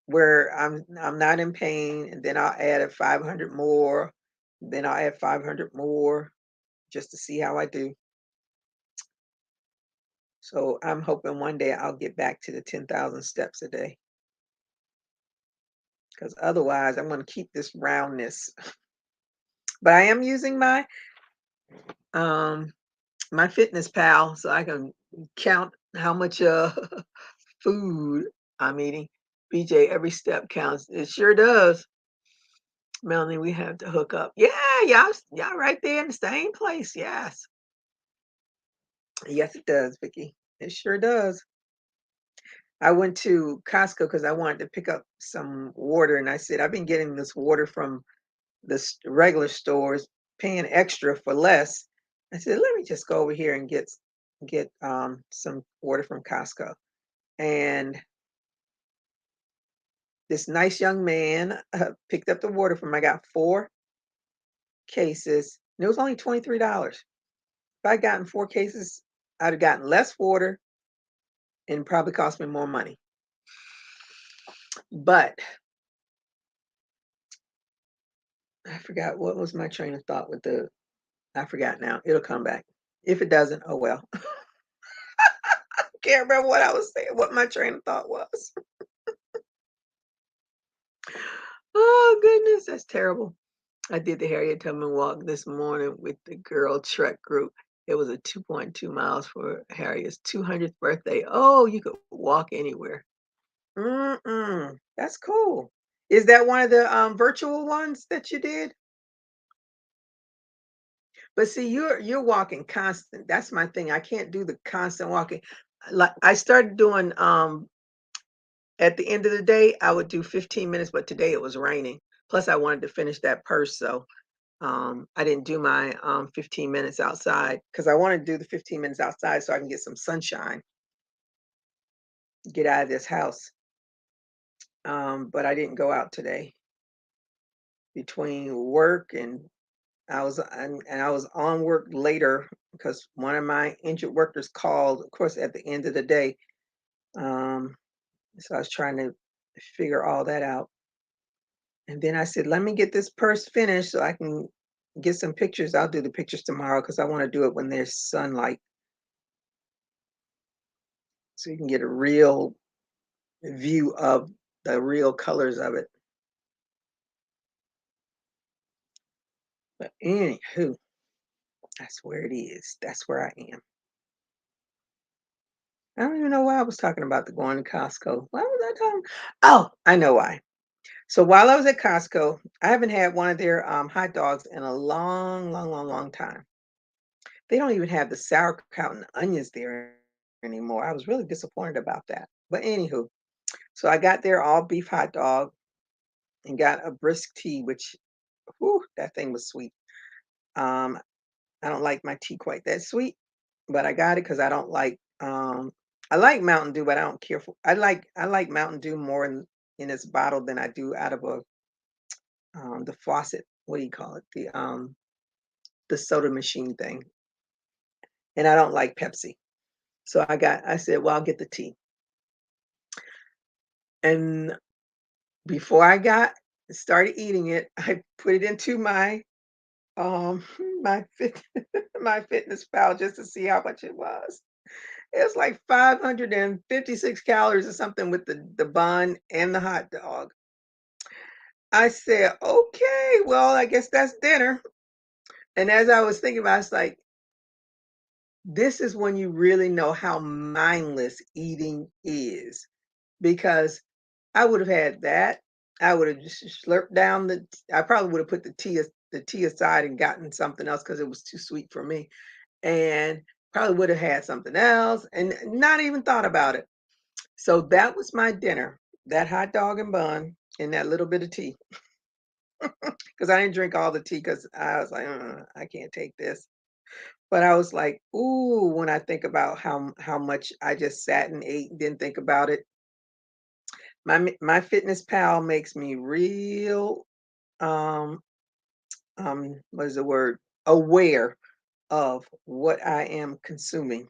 where I'm not in pain, and then I'll add a 500 more, then I'll add 500 more just to see how I do. So I'm hoping one day I'll get back to the 10,000 steps a day, because otherwise I'm going to keep this roundness. But I am using um my Fitness Pal so I can count how much food I'm eating. BJ, every step counts. It sure does. Melanie, we have to hook up. Yeah, y'all right there in the same place. Yes. Yes, it does, Vicky. It sure does. I went to Costco because I wanted to pick up some water, and I said, I've been getting this water from the regular stores, paying extra for less. I said, let me just go over here and get some water from Costco. And this nice young man picked up the water from. I got 4 cases, and it was only $23. If I'd gotten 4 cases, I'd have gotten less water and probably cost me more money. But I forgot what was my train of thought with I forgot now. It'll come back. If it doesn't, oh well. Can't remember what I was saying, what my train of thought was. Oh goodness, that's terrible. I did the Harriet Tubman walk this morning with the girl Trek group. It was a 2.2 miles for Harriet's 200th birthday. Oh, you could walk anywhere. That's cool. Is that one of the virtual ones that you did? But see, you're walking constant. That's my thing. I can't do the constant walking. Like I started doing at the end of the day, I would do 15 minutes, but today it was raining. Plus I wanted to finish that purse, so I didn't do my 15 minutes outside because I want to do the 15 minutes outside so I can get some sunshine, get out of this house. But I didn't go out today between work and I was on work later because one of my injured workers called, of course, at the end of the day. Um, so I was trying to figure all that out. And then I said, let me get this purse finished so I can get some pictures. I'll do the pictures tomorrow because I want to do it when there's sunlight. so you can get a real view of the real colors of it. But anywho, that's where it is. That's where I am. I don't even know why I was talking about the going to Costco. Why was I talking? Oh, I know why. So while I was at Costco, I haven't had one of their hot dogs in a long, long, long, long time. They don't even have the sauerkraut and onions there anymore. I was really disappointed about that. But anywho, so I got their all beef hot dog and got a brisk tea, which, whew, that thing was sweet. Um, I don't like my tea quite that sweet, but I got it because I like Mountain Dew, but I don't care for I like Mountain Dew more in its bottle than I do out of a the faucet. What do you call it? The soda machine thing. And I don't like Pepsi. So I said, well, I'll get the tea. And before I got started eating it, I put it into my my fit my fitness pal just to see how much it was. It's like 556 calories or something with the bun and the hot dog. I said, okay, well, I guess that's dinner. And as I was thinking about it, it's like, this is when you really know how mindless eating is. Because I would have had that. I would have just slurped down I probably would have put the tea aside and gotten something else because it was too sweet for me. And probably would have had something else and not even thought about it. So that was my dinner, that hot dog and bun and that little bit of tea. Because I didn't drink all the tea because I was like, I can't take this. But I was like, ooh, when I think about how much I just sat and ate and didn't think about it. My fitness pal makes me real um what is the word? Aware of what I am consuming.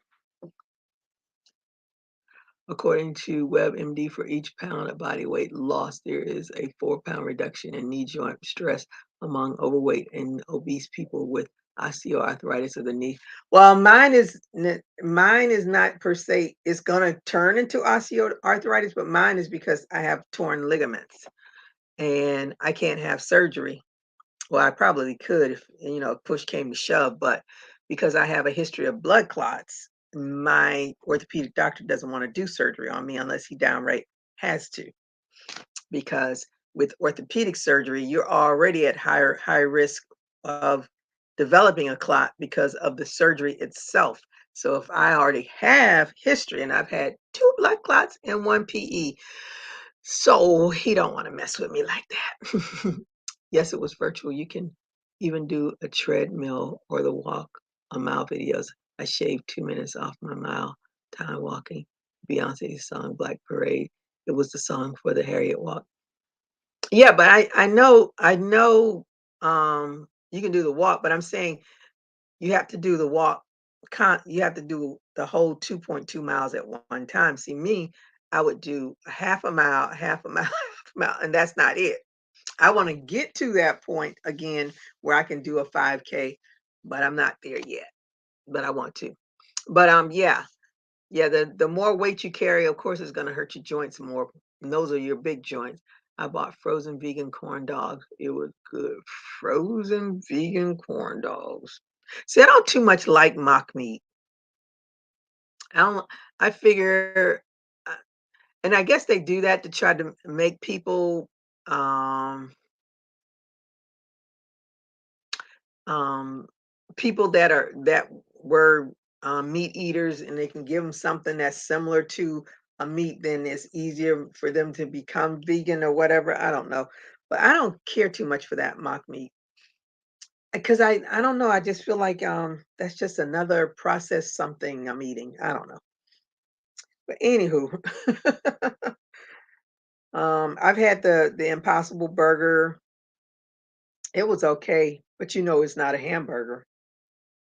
According to WebMD, for each pound of body weight lost, there is a 4-pound reduction in knee joint stress among overweight and obese people with osteoarthritis of the knee. Well, mine is not per se. It's gonna turn into osteoarthritis, but mine is because I have torn ligaments and I can't have surgery. Well, I probably could if, push came to shove, but because I have a history of blood clots, my orthopedic doctor doesn't want to do surgery on me unless he downright has to. Because with orthopedic surgery, you're already at high risk of developing a clot because of the surgery itself. So if I already have history and I've had 2 blood clots and 1 PE, so he don't want to mess with me like that. Yes, it was virtual. You can even do a treadmill or the walk on mile videos. I shaved 2 minutes off my mile time walking. Beyonce's song Black Parade. It was the song for the Harriet walk. Yeah, but I know you can do the walk, but I'm saying you have to do the walk you have to do the whole 2.2 miles at one time. See me, I would do a half a mile, half a mile, half a mile, and that's not it. I want to get to that point again where I can do a 5K, but I'm not there yet. But I want to. But yeah. Yeah, the more weight you carry, of course, it's gonna hurt your joints more. And those are your big joints. I bought frozen vegan corn dogs. It was good. Frozen vegan corn dogs. See, I don't too much like mock meat. I don't I figure and I guess they do that to try to make people um people that were meat eaters and they can give them something that's similar to a meat, then it's easier for them to become vegan or whatever. I don't know, but I don't care too much for that mock meat because I don't know. I just feel like that's just another processed something I'm eating. I don't know, but anywho, I've had the Impossible Burger. It was okay, but it's not a hamburger.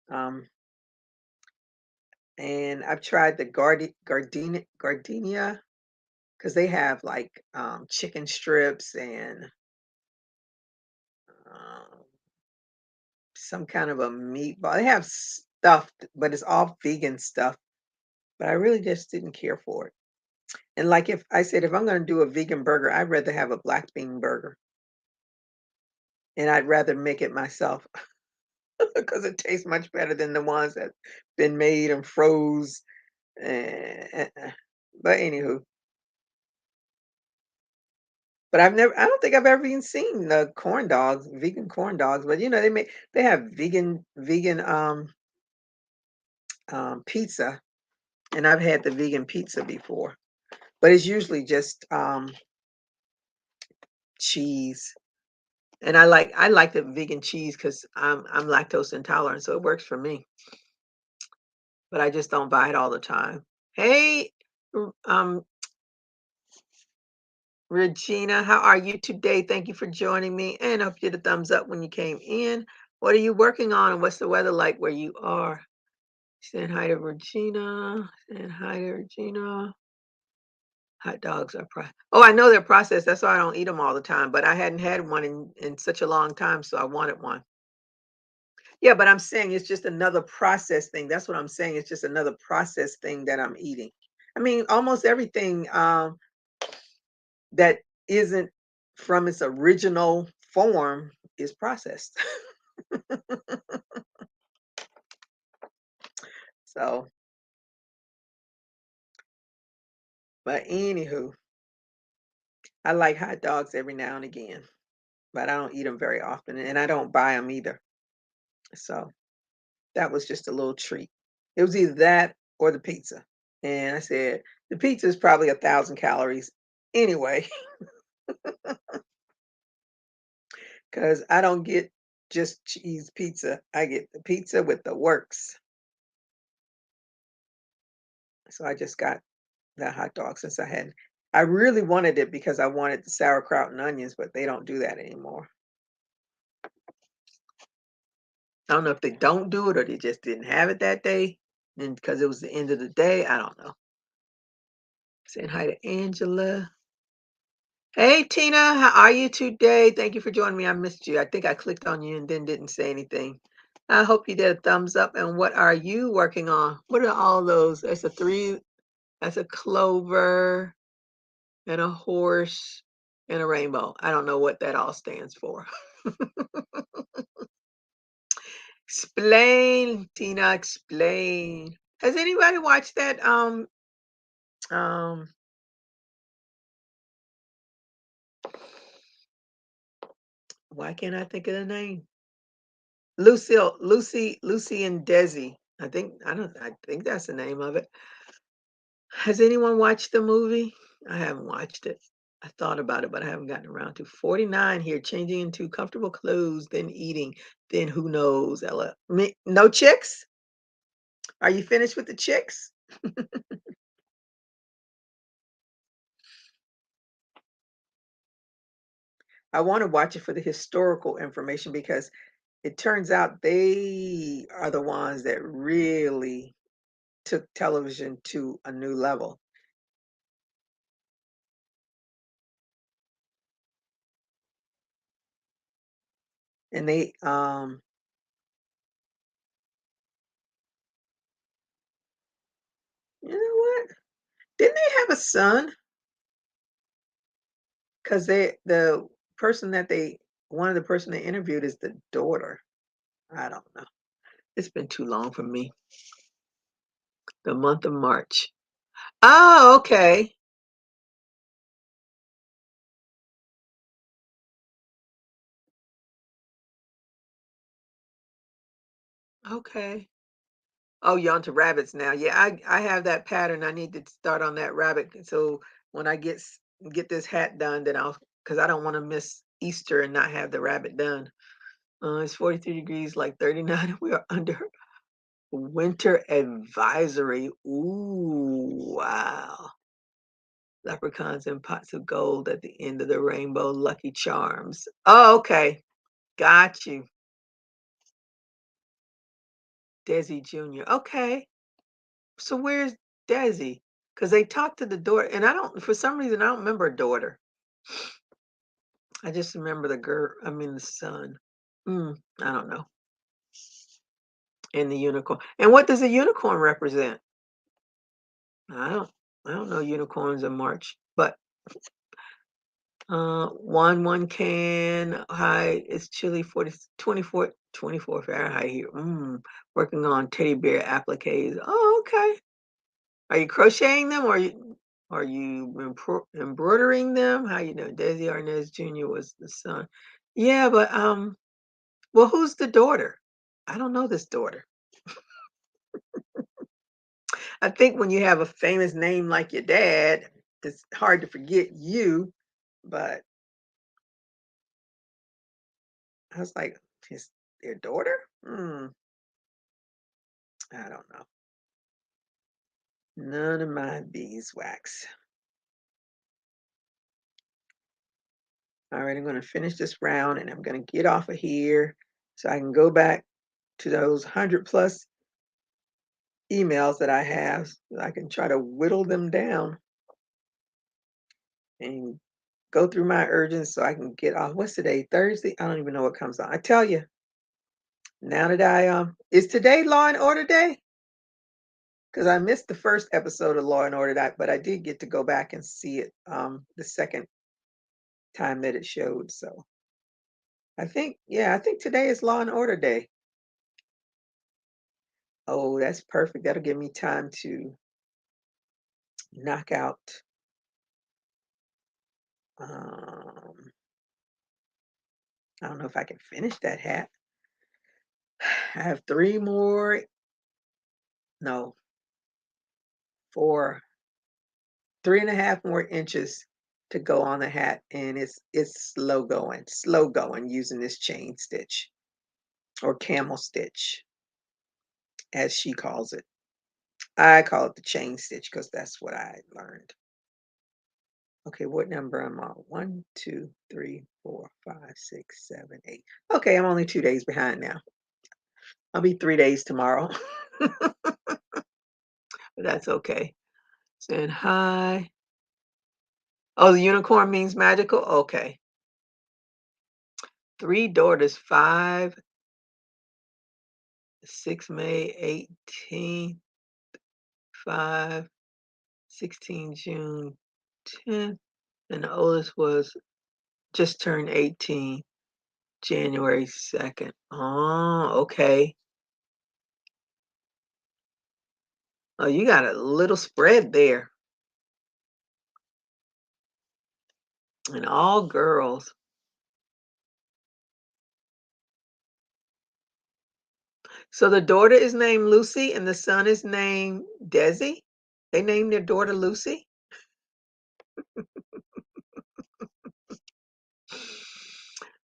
Um, and I've tried the gardenia because they have like chicken strips and um, some kind of a meatball. They have stuff, but it's all vegan stuff. but I really just didn't care for it. And like if I said if I'm gonna do a vegan burger, I'd rather have a black bean burger, and I'd rather make it myself because it tastes much better than the ones that been made and froze. But anywho, but I don't think I've ever even seen the corn dogs, vegan corn dogs. But they have vegan pizza, and I've had the vegan pizza before, but it's usually just cheese. And I like the vegan cheese because I'm lactose intolerant, so it works for me. But I just don't buy it all the time. Hey, Regina, how are you today? Thank you for joining me, and I'll get a thumbs up when you came in. What are you working on, and what's the weather like where you are? Saying hi to Regina. Saying hi to Regina. Hot dogs are oh, I know they're processed. That's why I don't eat them all the time. But I hadn't had one in such a long time, so I wanted one. Yeah, but I'm saying it's just another process thing. That's what I'm saying. It's just another process thing that I'm eating. I mean, almost everything that isn't from its original form is processed. So, but anywho, I like hot dogs every now and again, but I don't eat them very often, and I don't buy them either. So that was just a little treat. It was either that or the pizza. And I said, the pizza is probably 1,000 calories anyway, because I don't get just cheese pizza. I get the pizza with the works. So I just got the hot dog since I really wanted it because I wanted the sauerkraut and onions, but they don't do that anymore. I don't know if they don't do it or they just didn't have it that day. And because it was the end of the day, I don't know. Saying hi to Angela. Hey Tina, how are you today? Thank you for joining me. I missed you. I think I clicked on you and then didn't say anything. I hope you did a thumbs up. And what are you working on? What are all those? That's a three, that's a clover and a horse and a rainbow. I don't know what that all stands for. Explain, Tina, explain. Has anybody watched that um why can't I think of the name? Lucy and Desi. I think that's the name of it. Has anyone watched the movie? I haven't watched it. I thought about it, but I haven't gotten around to 49 here, changing into comfortable clothes, then eating, then who knows, Ella. No chicks? Are you finished with the chicks? I want to watch it for the historical information because it turns out they are the ones that really took television to a new level. And they you know what? Didn't they have a son? Because the person that they one of the person they interviewed is the daughter. I don't know. It's been too long for me. The month of March. Oh, okay. Okay. Oh, you're onto rabbits now. Yeah, I have that pattern. I need to start on that rabbit. So when I get this hat done, then I'll because I don't want to miss Easter and not have the rabbit done. It's 43 degrees, like 39. We are under winter advisory. Ooh, wow. Leprechauns and pots of gold at the end of the rainbow, Lucky Charms. Oh, okay. Got you. Desi Jr. Okay. So where's Desi? Because they talked to the daughter, and I don't, for some reason, I don't remember a daughter. I just remember the girl, I mean, the son. I don't know. And the unicorn. And what does a unicorn represent? I don't I don't know unicorns in March, but 1 can high it's chilly 24 Fahrenheit here. Working on teddy bear appliques. Oh, okay. Are you crocheting them or are you embroidering them? How you know? Desi Arnaz Jr. was the son. Yeah, but well, who's the daughter? I don't know this daughter. I think when you have a famous name like your dad, it's hard to forget you. But I was like, his their daughter? I don't know. None of my beeswax. All right, I'm going to finish this round and I'm going to get off of here so I can go back to those 100 plus emails that I have. So I can try to whittle them down and go through my urgents so I can get off. What's today? Thursday? I don't even know what comes on. I tell you, now that is today Law and Order Day? Because I missed the first episode of Law and Order, but I did get to go back and see it the second time that it showed. So I think today is Law and Order Day. Oh, that's perfect. That'll give me time to knock out. Um, I don't know if I can finish that hat. I have no, four, 3.5 more inches to go on the hat, and it's slow going using this chain stitch or camel stitch, as she calls it. I call it the chain stitch because that's what I learned. Okay, what number am I on? 1, 2, 3, 4, 5, 6, 7, 8. Okay, I'm only 2 days behind now. I'll be 3 days tomorrow. But that's okay. Saying hi. Oh, the unicorn means magical? Okay. 3 daughters, 5, 6 May, 18, 5, 16 June, 10, and the oldest was just turned 18, January 2nd. Oh, okay. Oh, you got a little spread there. And all girls. So the daughter is named Lucy and the son is named Desi? They named their daughter Lucy?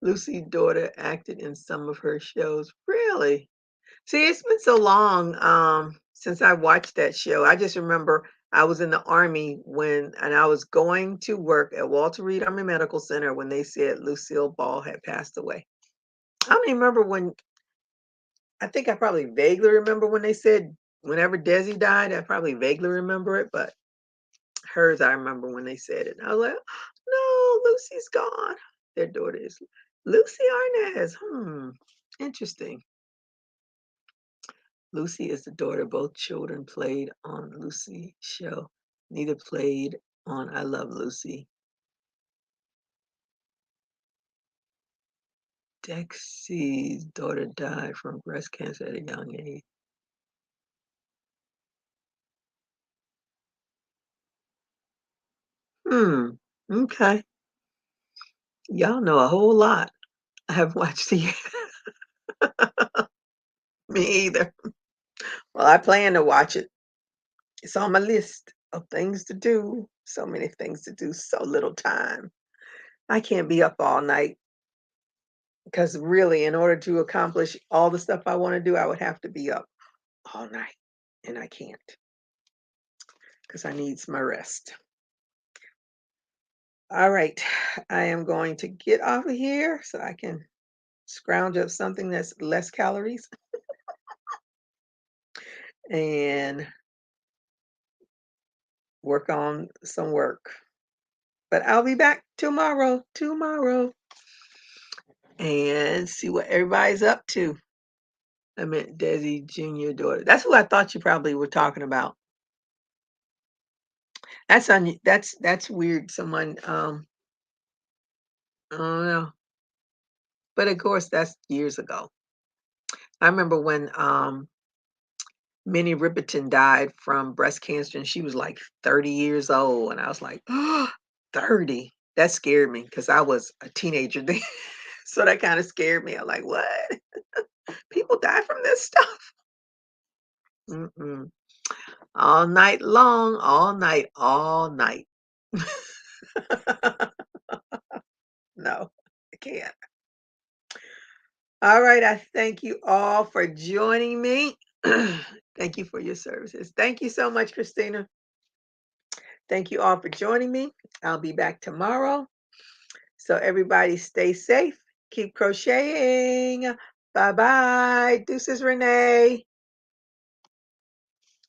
Lucy's daughter acted in some of her shows. Really? See, it's been so long since I watched that show. I just remember I was in the Army and I was going to work at Walter Reed Army Medical Center when they said Lucille Ball had passed away. I don't even remember when, I think I probably vaguely remember when they said whenever Desi died, I probably vaguely remember it, but hers, I remember when they said it. I was like, no, Lucy's gone. Their daughter is Lucy Arnaz. Interesting. Lucy is the daughter. Both children played on Lucy show. Neither played on I Love Lucy. Dexy's daughter died from breast cancer at a young age. Hmm. Okay. Y'all know a whole lot. I have watched the me either. Well, I plan to watch it. It's on my list of things to do. So many things to do, so little time. I can't be up all night because really, in order to accomplish all the stuff I want to do, I would have to be up all night, and I can't because I needs my rest. All right, I am going to get off of here so I can scrounge up something that's less calories and work on some work. But I'll be back tomorrow, and see what everybody's up to. I meant Desi Junior daughter. That's who I thought you probably were talking about. That's weird. Someone, I don't know, but of course, that's years ago. I remember when, Minnie Riperton died from breast cancer, and she was, like, 30 years old, and I was like, 30? That scared me because I was a teenager then, so that kinda scared me. I'm like, "What? People die from this stuff?" Mm-mm. All night long, all night, all night. No, I can't. All right, I thank you all for joining me. Thank you for your services. Thank you so much, Christina. Thank you all for joining me. I'll be back tomorrow. So everybody stay safe. Keep crocheting. Bye bye. Deuces, Renee.